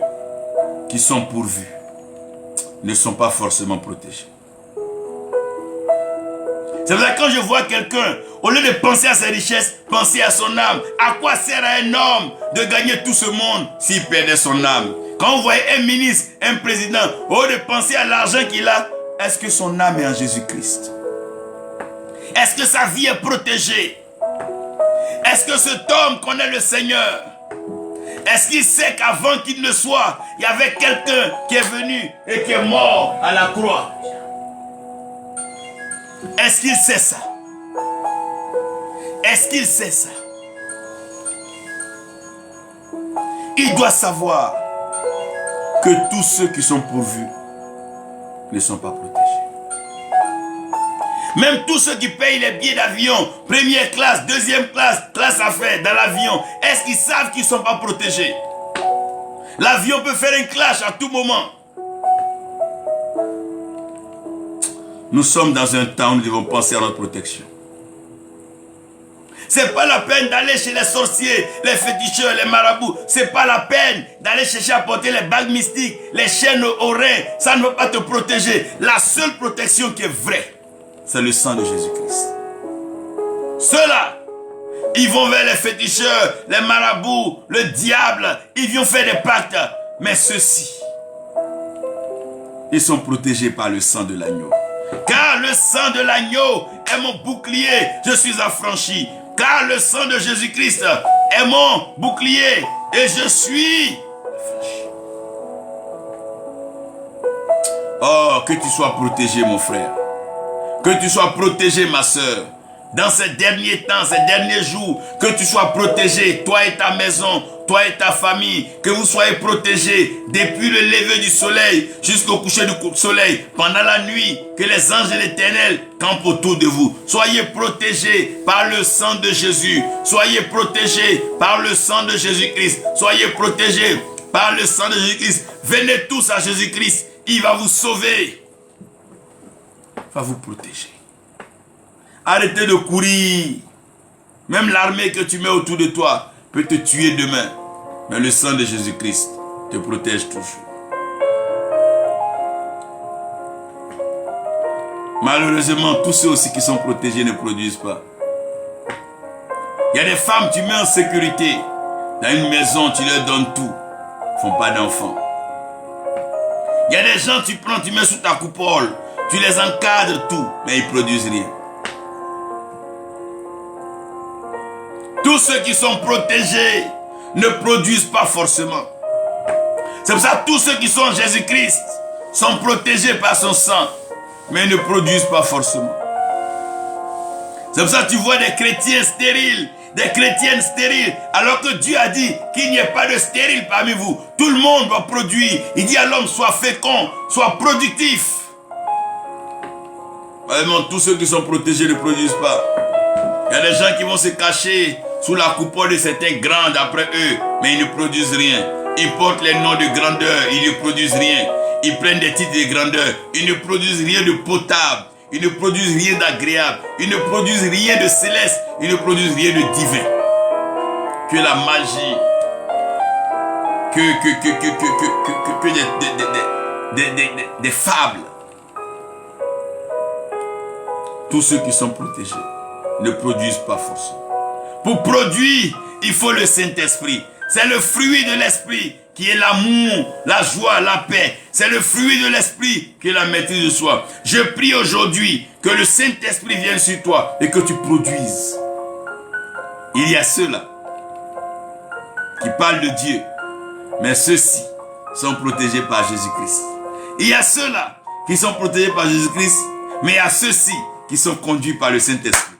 qui sont pourvus ne sont pas forcément protégés. C'est pour ça que quand je vois quelqu'un, au lieu de penser à ses richesses, penser à son âme. À quoi sert à un homme de gagner tout ce monde s'il perdait son âme? Quand vous voyez un ministre, un président, au lieu de penser à l'argent qu'il a, est-ce que son âme est en Jésus-Christ? Est-ce que sa vie est protégée? Est-ce que cet homme connaît le Seigneur? Est-ce qu'il sait qu'avant qu'il ne soit, il y avait quelqu'un qui est venu et qui est mort à la croix? Est-ce qu'il sait ça? Est-ce qu'il sait ça? Il doit savoir que tous ceux qui sont pourvus ne sont pas protégés. Même tous ceux qui payent les billets d'avion, première classe, deuxième classe, classe affaires dans l'avion, est-ce qu'ils savent qu'ils ne sont pas protégés? L'avion peut faire un clash à tout moment. Nous sommes dans un temps où nous devons penser à notre protection. C'est pas la peine d'aller chez les sorciers, les féticheurs, les marabouts. C'est pas la peine d'aller chercher à porter les bagues mystiques, les chaînes aux reins. Ça ne va pas te protéger. La seule protection qui est vraie, c'est le sang de Jésus-Christ. Ceux-là, ils vont vers les féticheurs, les marabouts, le diable. Ils viennent faire des pactes. Mais ceux-ci, ils sont protégés par le sang de l'agneau. Car le sang de l'agneau est mon bouclier. Je suis affranchi. car le sang de Jésus-Christ est mon bouclier et je suis. Oh, que tu sois protégé, mon frère. Que tu sois protégé, ma soeur. Dans ces derniers temps, ces derniers jours, que tu sois protégé, toi et ta maison, toi et ta famille, que vous soyez protégés depuis le lever du soleil jusqu'au coucher du soleil, pendant la nuit, que les anges de l'Éternel campent autour de vous. Soyez protégés par le sang de Jésus. Soyez protégés par le sang de Jésus-Christ. Soyez protégés par le sang de Jésus-Christ. Venez tous à Jésus-Christ. Il va vous sauver. Il va vous protéger. Arrêtez de courir. Même l'armée que tu mets autour de toi peut te tuer demain. Mais le sang de Jésus-Christ te protège toujours. Malheureusement, tous ceux aussi qui sont protégés ne produisent pas. Il y a des femmes, tu mets en sécurité. Dans une maison, tu leur donnes tout. Ils ne font pas d'enfants. Il y a des gens, tu prends, tu mets sous ta coupole. Tu les encadres tout, mais ils ne produisent rien. Tous ceux qui sont protégés ne produisent pas forcément. C'est pour ça que tous ceux qui sont en Jésus-Christ sont protégés par son sang, mais ne produisent pas forcément. C'est pour ça que tu vois des chrétiens stériles, des chrétiennes stériles, alors que Dieu a dit qu'il n'y ait pas de stérile parmi vous. Tout le monde doit produire. Il dit à l'homme, sois fécond, sois productif. Vraiment, tous ceux qui sont protégés ne produisent pas. Il y a des gens qui vont se cacher sous la coupole de certains grands d'après eux, mais ils ne produisent rien. Ils portent les noms de grandeur, ils ne produisent rien. Ils prennent des titres de grandeur, ils ne produisent rien de potable. Ils ne produisent rien d'agréable. Ils ne produisent rien de céleste. Ils ne produisent rien de divin. Que la magie, des fables. Tous ceux qui sont protégés ne produisent pas forcément. Pour produire, il faut le Saint-Esprit. C'est le fruit de l'Esprit qui est l'amour, la joie, la paix. C'est le fruit de l'Esprit qui est la maîtrise de soi. Je prie aujourd'hui que le Saint-Esprit vienne sur toi et que tu produises. Il y a ceux-là qui parlent de Dieu, mais ceux-ci sont protégés par Jésus-Christ. Il y a ceux-là qui sont protégés par Jésus-Christ, mais il y a ceux-ci qui sont conduits par le Saint-Esprit.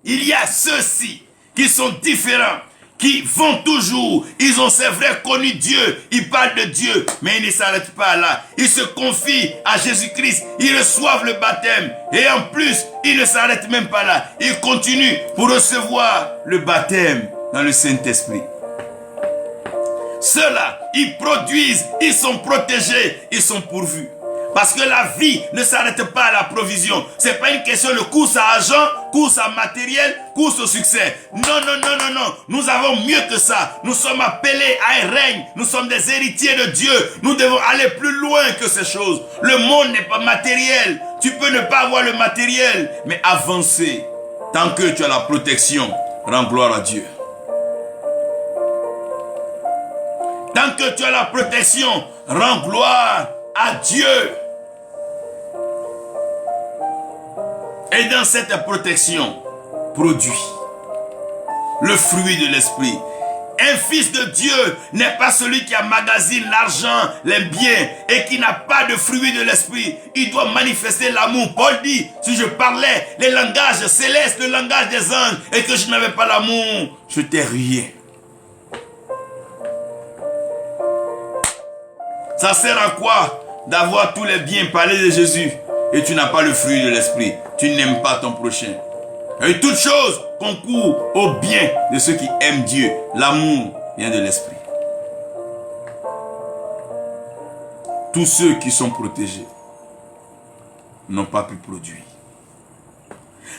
Il y a ceux-ci qui sont différents, qui vont toujours, ils ont c'est vrai connu Dieu, ils parlent de Dieu, mais ils ne s'arrêtent pas là. Ils se confient à Jésus-Christ, ils reçoivent le baptême, et en plus, ils ne s'arrêtent même pas là. Ils continuent pour recevoir le baptême dans le Saint-Esprit. Ceux-là, ils produisent, ils sont protégés, ils sont pourvus. Parce que la vie ne s'arrête pas à la provision. Ce n'est pas une question de course à argent, course à matériel, course au succès. Non, non, non, non, non. Nous avons mieux que ça. Nous sommes appelés à un règne. Nous sommes des héritiers de Dieu. Nous devons aller plus loin que ces choses. Le monde n'est pas matériel. Tu peux ne pas avoir le matériel, mais avancer. Tant que tu as la protection, rends gloire à Dieu. Tant que tu as la protection, rends gloire à Dieu. Et dans cette protection, produit le fruit de l'esprit. Un fils de Dieu n'est pas celui qui emmagasine l'argent, les biens et qui n'a pas de fruit de l'esprit. Il doit manifester l'amour. Paul dit, si je parlais les langages célestes, le langage des anges, et que je n'avais pas l'amour, je n'étais rien. Ça sert à quoi d'avoir tous les biens, parler de Jésus, et tu n'as pas le fruit de l'esprit? Tu n'aimes pas ton prochain. Et toute chose concourt au bien de ceux qui aiment Dieu. L'amour vient de l'esprit. Tous ceux qui sont protégés n'ont pas pu produire.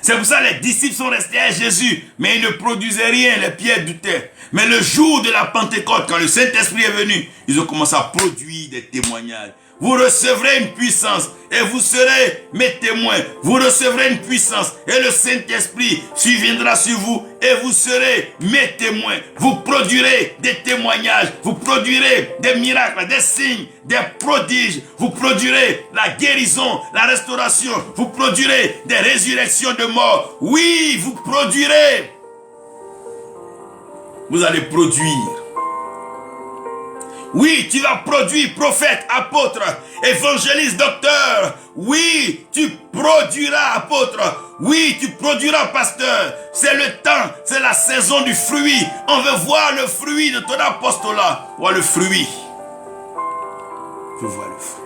C'est pour ça que les disciples sont restés à Jésus, mais ils ne produisaient rien, les pierres doutaient. Mais le jour de la Pentecôte, quand le Saint-Esprit est venu, ils ont commencé à produire des témoignages. vous recevrez une puissance et vous serez mes témoins. Vous recevrez une puissance et le Saint-Esprit viendra sur vous et vous serez mes témoins. Vous produirez des témoignages, vous produirez des miracles, des signes, des prodiges. Vous produirez la guérison, la restauration. Vous produirez des résurrections de morts. Oui, vous produirez. Vous allez produire. Oui, tu vas produire prophète, apôtre, évangéliste, docteur. Oui, tu produiras apôtre. Oui, tu produiras pasteur. C'est le temps, c'est la saison du fruit. On veut voir le fruit de ton apostolat. Voir le fruit. Je veux voir le fruit.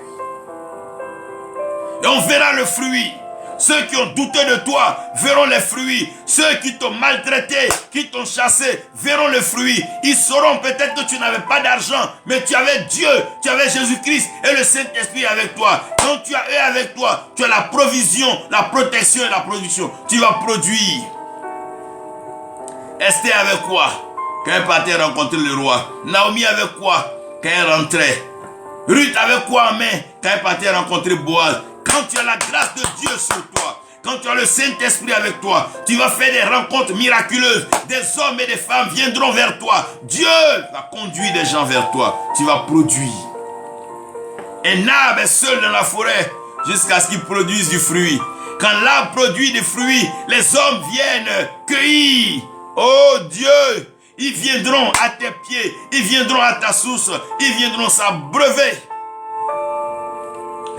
Et on verra le fruit. Ceux qui ont douté de toi verront les fruits. Ceux qui t'ont maltraité, qui t'ont chassé, verront le fruit. Ils sauront peut-être que tu n'avais pas d'argent, mais tu avais Dieu, tu avais Jésus-Christ et le Saint-Esprit avec toi. Quand tu as eux avec toi, tu as la provision, la protection et la production. Tu vas produire. Esther avec quoi? Quand elle partait rencontrer le roi. Naomi avec quoi? Quand elle rentrait. Ruth avec quoi en main? Quand elle partait rencontrer Boaz. Quand tu as la grâce de Dieu sur toi, quand tu as le Saint-Esprit avec toi, tu vas faire des rencontres miraculeuses. Des hommes et des femmes viendront vers toi. Dieu va conduire des gens vers toi. Tu vas produire. Un arbre est seul dans la forêt jusqu'à ce qu'il produise du fruit. Quand l'arbre produit des fruits, les hommes viennent cueillir. Oh Dieu, ils viendront à tes pieds, ils viendront à ta source, ils viendront s'abreuver.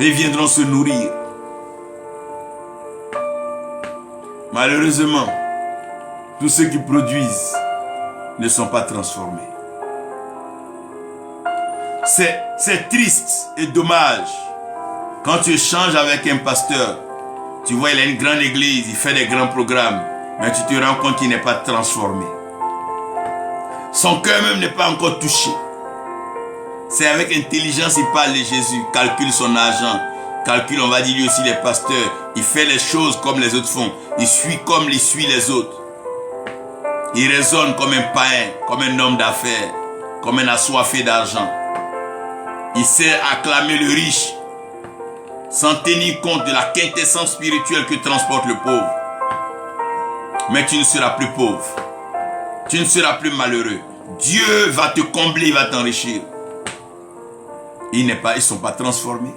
Ils viendront se nourrir. Malheureusement, tous ceux qui produisent ne sont pas transformés. C'est triste et dommage. Quand tu échanges avec un pasteur, tu vois, il a une grande église, il fait des grands programmes, mais tu te rends compte qu'il n'est pas transformé. Son cœur même n'est pas encore touché. C'est avec intelligence il parle de Jésus, calcule son argent, calcule, on va dire lui aussi les pasteurs. Il fait les choses comme les autres font. Il suit comme il suit les autres. Il raisonne comme un païen, comme un homme d'affaires, comme un assoiffé d'argent. Il sait acclamer le riche sans tenir compte de la quintessence spirituelle que transporte le pauvre. Mais tu ne seras plus pauvre. Tu ne seras plus malheureux. Dieu va te combler, il va t'enrichir. Ils ne sont pas transformés.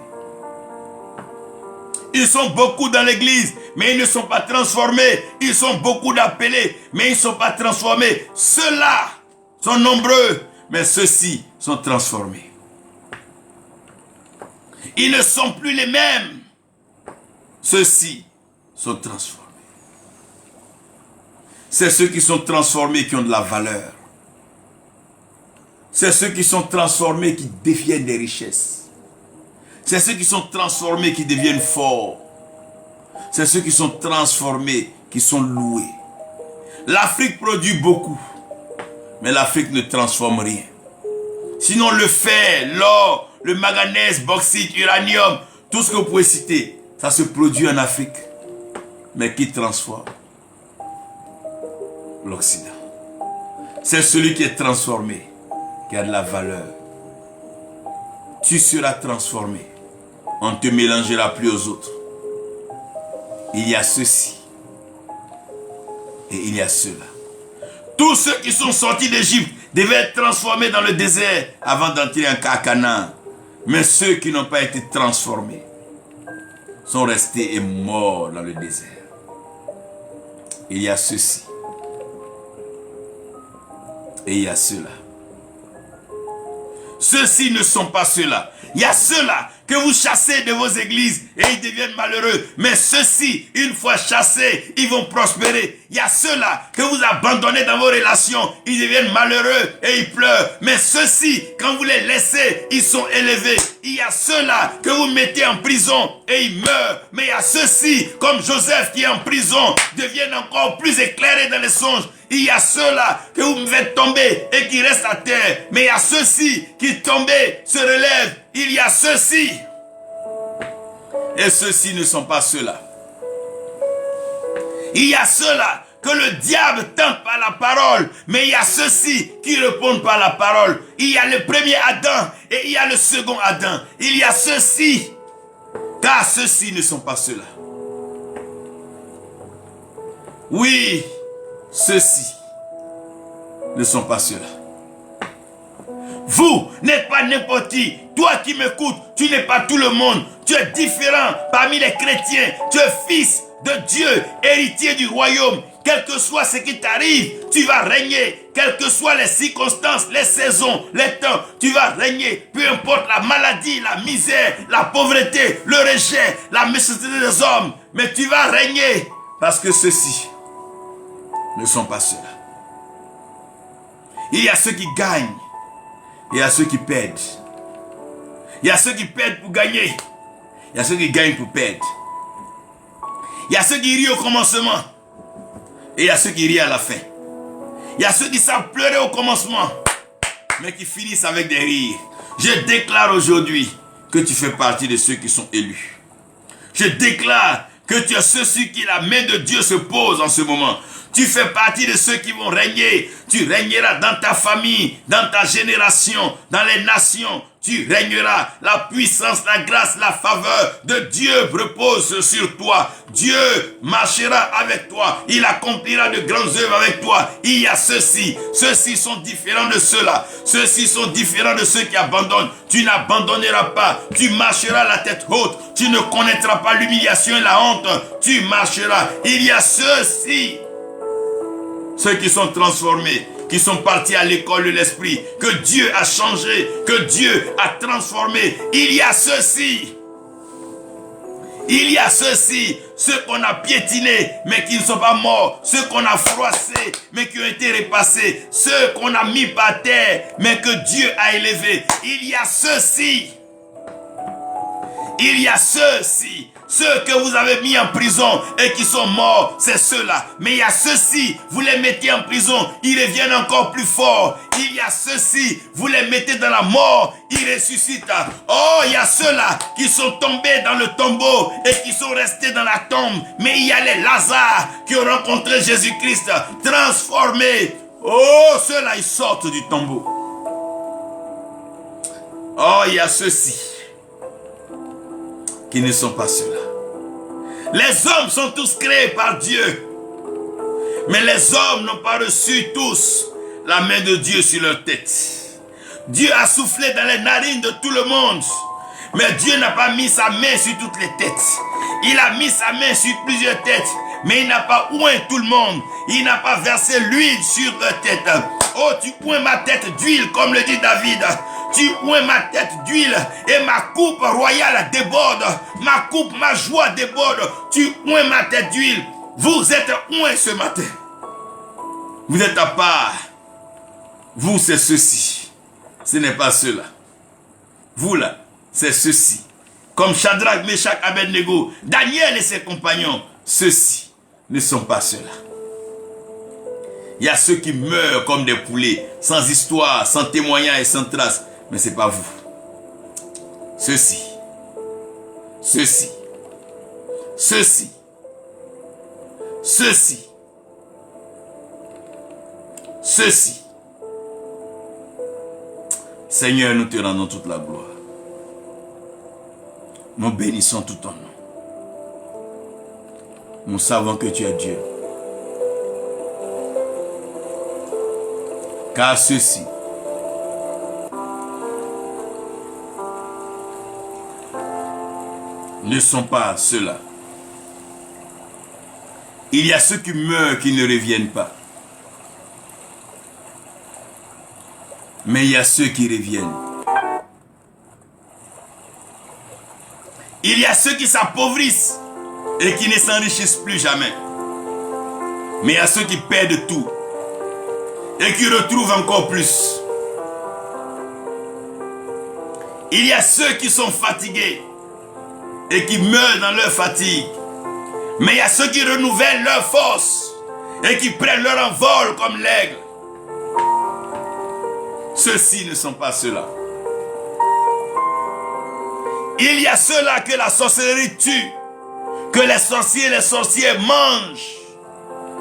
Ils sont beaucoup dans l'église, mais ils ne sont pas transformés. Ils sont beaucoup d'appelés, mais ils ne sont pas transformés. Ceux-là sont nombreux, mais ceux-ci sont transformés. Ils ne sont plus les mêmes. Ceux-ci sont transformés. C'est ceux qui sont transformés qui ont de la valeur. C'est ceux qui sont transformés qui deviennent des richesses. C'est ceux qui sont transformés qui deviennent forts. C'est ceux qui sont transformés qui sont loués. L'Afrique produit beaucoup, mais l'Afrique ne transforme rien. Sinon le fer, l'or, le manganèse, bauxite, uranium, tout ce que vous pouvez citer, ça se produit en Afrique. Mais qui transforme? L'Occident. C'est celui qui est transformé qui a de la valeur. Tu seras transformé. On ne te mélangera plus aux autres. Il y a ceci et il y a cela. Tous ceux qui sont sortis d'Égypte devaient être transformés dans le désert avant d'entrer en Canaan. Mais ceux qui n'ont pas été transformés sont restés et morts dans le désert. Il y a ceci et il y a cela. Ceux-ci ne sont pas ceux-là. Il y a ceux-là que vous chassez de vos églises et ils deviennent malheureux. Mais ceux-ci, une fois chassés, ils vont prospérer. Il y a ceux-là que vous abandonnez dans vos relations, ils deviennent malheureux et ils pleurent. Mais ceux-ci, quand vous les laissez, ils sont élevés. Il y a ceux-là que vous mettez en prison et ils meurent. Mais il y a ceux-ci, comme Joseph qui est en prison, deviennent encore plus éclairés dans les songes. Il y a ceux-là que vous faites tomber et qui restent à terre. Mais il y a ceux-ci qui tombaient, se relèvent. Il y a ceux-ci. Et ceux-ci ne sont pas ceux-là. Il y a ceux-là, que le diable tente par la parole, mais il y a ceux-ci qui répondent par la parole. Il y a le premier Adam et il y a le second Adam. Il y a ceux-ci, car ceux-ci ne sont pas ceux-là. Oui, ceux-ci ne sont pas ceux-là. Vous n'êtes pas n'importe qui. Toi qui m'écoutes, tu n'es pas tout le monde. Tu es différent parmi les chrétiens. Tu es fils de Dieu, héritier du royaume. Quel que soit ce qui t'arrive, tu vas régner. Quelles que soient les circonstances, les saisons, les temps, tu vas régner. Peu importe la maladie, la misère, la pauvreté, le rejet, la méchanceté des hommes. Mais tu vas régner. Parce que ceux-ci ne sont pas ceux-là. Il y a ceux qui gagnent. Il y a ceux qui perdent. Il y a ceux qui perdent pour gagner. Il y a ceux qui gagnent pour perdre. Il y a ceux qui rient au commencement. Et il y a ceux qui rient à la fin. Il y a ceux qui savent pleurer au commencement, mais qui finissent avec des rires. Je déclare aujourd'hui que tu fais partie de ceux qui sont élus. Je déclare que tu es ceux-ci qui la main de Dieu se pose en ce moment. Tu fais partie de ceux qui vont régner. Tu régneras dans ta famille, dans ta génération, dans les nations. Tu régneras. La puissance, la grâce, la faveur de Dieu repose sur toi. Dieu marchera avec toi. Il accomplira de grandes œuvres avec toi. Il y a ceux-ci. Ceux-ci sont différents de ceux-là. Ceux-ci sont différents de ceux qui abandonnent. Tu n'abandonneras pas. Tu marcheras la tête haute. Tu ne connaîtras pas l'humiliation et la honte. Tu marcheras. Il y a ceux-ci. Ceux qui sont transformés, qui sont partis à l'école de l'esprit, que Dieu a changé, que Dieu a transformé. Il y a ceux-ci. Il y a ceux-ci, ceux qu'on a piétinés, mais qui ne sont pas morts. Ceux qu'on a froissés, mais qui ont été repassés. Ceux qu'on a mis par terre, mais que Dieu a élevés. Il y a ceux-ci. Il y a ceux-ci. Ceux que vous avez mis en prison et qui sont morts, c'est ceux-là. Mais il y a ceux-ci, vous les mettez en prison, ils reviennent encore plus forts. Il y a ceux-ci, vous les mettez dans la mort, ils ressuscitent. Oh, il y a ceux-là qui sont tombés dans le tombeau et qui sont restés dans la tombe. Mais il y a les Lazare qui ont rencontré Jésus-Christ, transformés. Oh, ceux-là, ils sortent du tombeau. Oh, il y a ceux-ci qui ne sont pas ceux-là. Les hommes sont tous créés par Dieu. Mais les hommes n'ont pas reçu tous la main de Dieu sur leur tête. Dieu a soufflé dans les narines de tout le monde. Mais Dieu n'a pas mis sa main sur toutes les têtes. Il a mis sa main sur plusieurs têtes. Mais il n'a pas oint tout le monde. Il n'a pas versé l'huile sur leur tête. Oh, tu oins ma tête d'huile, comme le dit David. Tu oins ma tête d'huile et ma coupe royale déborde. Ma coupe, ma joie déborde. Tu oins ma tête d'huile. Vous êtes oint ce matin. Vous êtes à part. Vous, c'est ceci. Ce n'est pas cela. Vous, là, c'est ceci. Comme Shadrach, Meshach, Abednego, Daniel et ses compagnons. Ceux-ci ne sont pas ceux-là. Il y a ceux qui meurent comme des poulets, sans histoire, sans témoignage et sans trace. Mais ce n'est pas vous. Ceux-ci. Ceux-ci. Ceux-ci. Ceux-ci. Ceux-ci. Seigneur, nous te rendons toute la gloire. Nous bénissons tout ton nom. Nous savons que tu es Dieu. Car ceux-ci ne sont pas ceux-là. Il y a ceux qui meurent qui ne reviennent pas. Mais il y a ceux qui reviennent. Il y a ceux qui s'appauvrissent et qui ne s'enrichissent plus jamais. Mais il y a ceux qui perdent tout et qui retrouvent encore plus. Il y a ceux qui sont fatigués et qui meurent dans leur fatigue. Mais il y a ceux qui renouvellent leur force et qui prennent leur envol comme l'aigle. Ceux-ci ne sont pas ceux-là. Il y a ceux-là que la sorcellerie tue, que les sorciers et les sorcières mangent.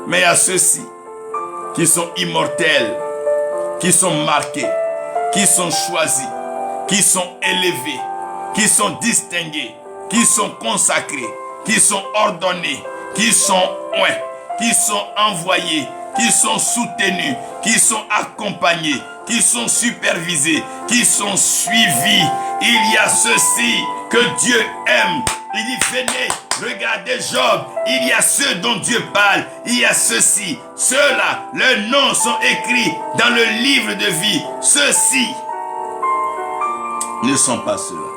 Mais il y a ceux-ci qui sont immortels, qui sont marqués, qui sont choisis, qui sont élevés, qui sont distingués, qui sont consacrés, qui sont ordonnés, qui sont envoyés, qui sont soutenus, qui sont accompagnés, qui sont supervisés, qui sont suivis. Il y a ceux-ci que Dieu aime. Il dit, venez, regardez Job. Il y a ceux dont Dieu parle. Il y a ceux-ci. Ceux-là, leurs noms sont écrits dans le livre de vie. Ceux-ci ne sont pas ceux-là.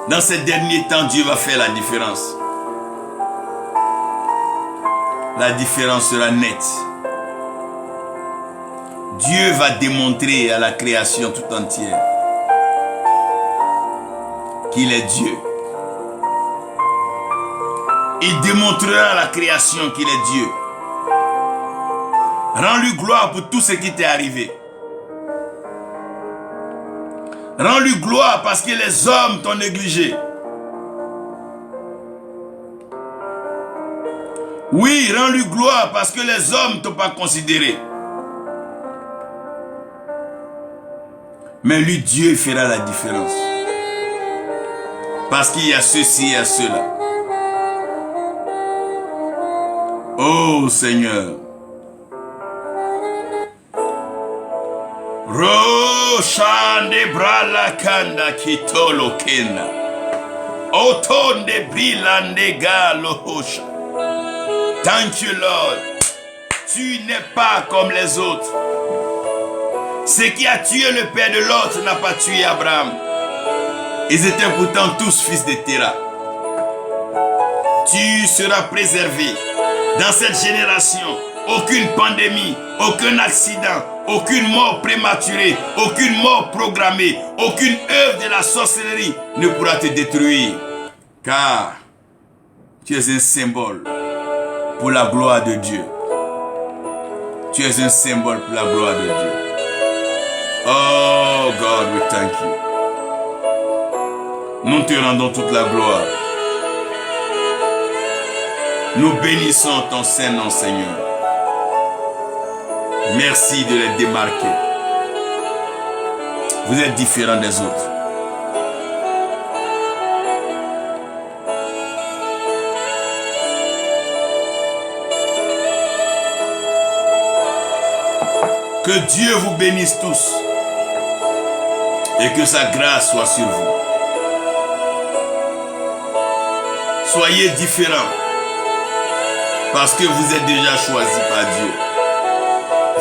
Dans ces derniers temps, Dieu va faire la différence. La différence sera nette. Dieu va démontrer à la création tout entière qu'il est Dieu. Il démontrera à la création qu'il est Dieu. Rends-lui gloire pour tout ce qui t'est arrivé. Rends-lui gloire parce que les hommes t'ont négligé. Oui, rends-lui gloire parce que les hommes ne t'ont pas considéré. Mais lui, Dieu fera la différence. Parce qu'il y a ceci et cela. Oh Seigneur. Roshande brala kanda kitolo kena. Otonde brilande galo hosha. Thank you Lord. Tu n'es pas comme les autres. Ce qui a tué le père de l'autre n'a pas tué Abraham. Ils étaient pourtant tous fils de Terah. Tu seras préservé. Dans cette génération, aucune pandémie, aucun accident, aucune mort prématurée, aucune mort programmée, aucune œuvre de la sorcellerie ne pourra te détruire. Car tu es un symbole pour la gloire de Dieu. Tu es un symbole pour la gloire de Dieu. Oh God, we thank you. Nous te rendons toute la gloire. Nous bénissons ton Saint-Nom, Seigneur. Merci de les démarquer. Vous êtes différents des autres. Que Dieu vous bénisse tous et que sa grâce soit sur vous. Soyez différents parce que vous êtes déjà choisis par Dieu.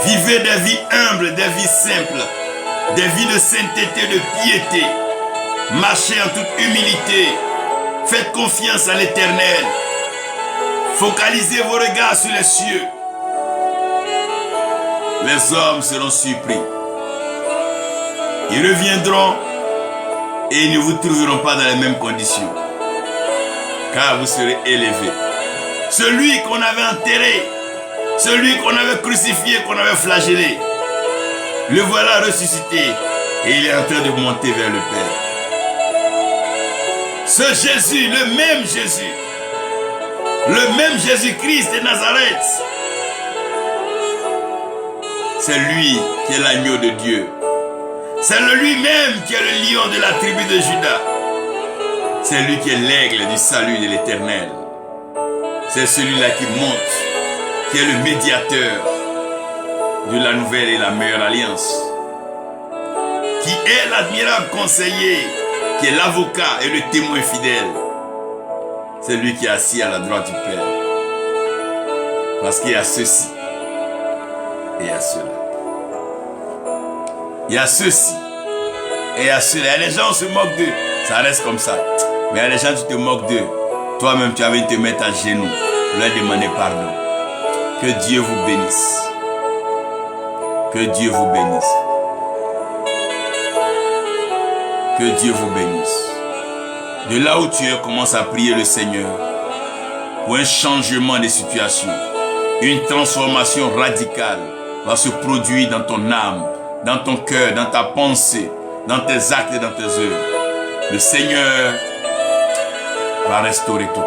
Vivez des vies humbles, des vies simples, des vies de sainteté, de piété. Marchez en toute humilité. Faites confiance à l'Éternel. Focalisez vos regards sur les cieux. Les hommes seront surpris. Ils reviendront et ils ne vous trouveront pas dans les mêmes conditions. Car vous serez élevés. Celui qu'on avait enterré, celui qu'on avait crucifié, qu'on avait flagellé, le voilà ressuscité et il est en train de monter vers le Père. Ce Jésus, le même Jésus-Christ de Nazareth, c'est lui qui est l'agneau de Dieu. C'est lui-même qui est le lion de la tribu de Juda. C'est lui qui est l'aigle du salut de l'Éternel. C'est celui-là qui monte, qui est le médiateur de la nouvelle et la meilleure alliance. Qui est l'admirable conseiller, qui est l'avocat et le témoin fidèle. C'est lui qui est assis à la droite du Père. Parce qu'il y a ceci et il y a cela. Il y a ceci et il y a cela. Il y a des gens qui se moquent d'eux. Ça reste comme ça. Mais il y a des gens qui te moquent d'eux. Toi-même, tu avais te mettre à genoux pour leur demander pardon. Que Dieu vous bénisse. Que Dieu vous bénisse. Que Dieu vous bénisse. De là où tu es, commence à prier le Seigneur pour un changement de situation. Une transformation radicale va se produire dans ton âme, dans ton cœur, dans ta pensée, dans tes actes et dans tes œuvres. Le Seigneur va restaurer tout.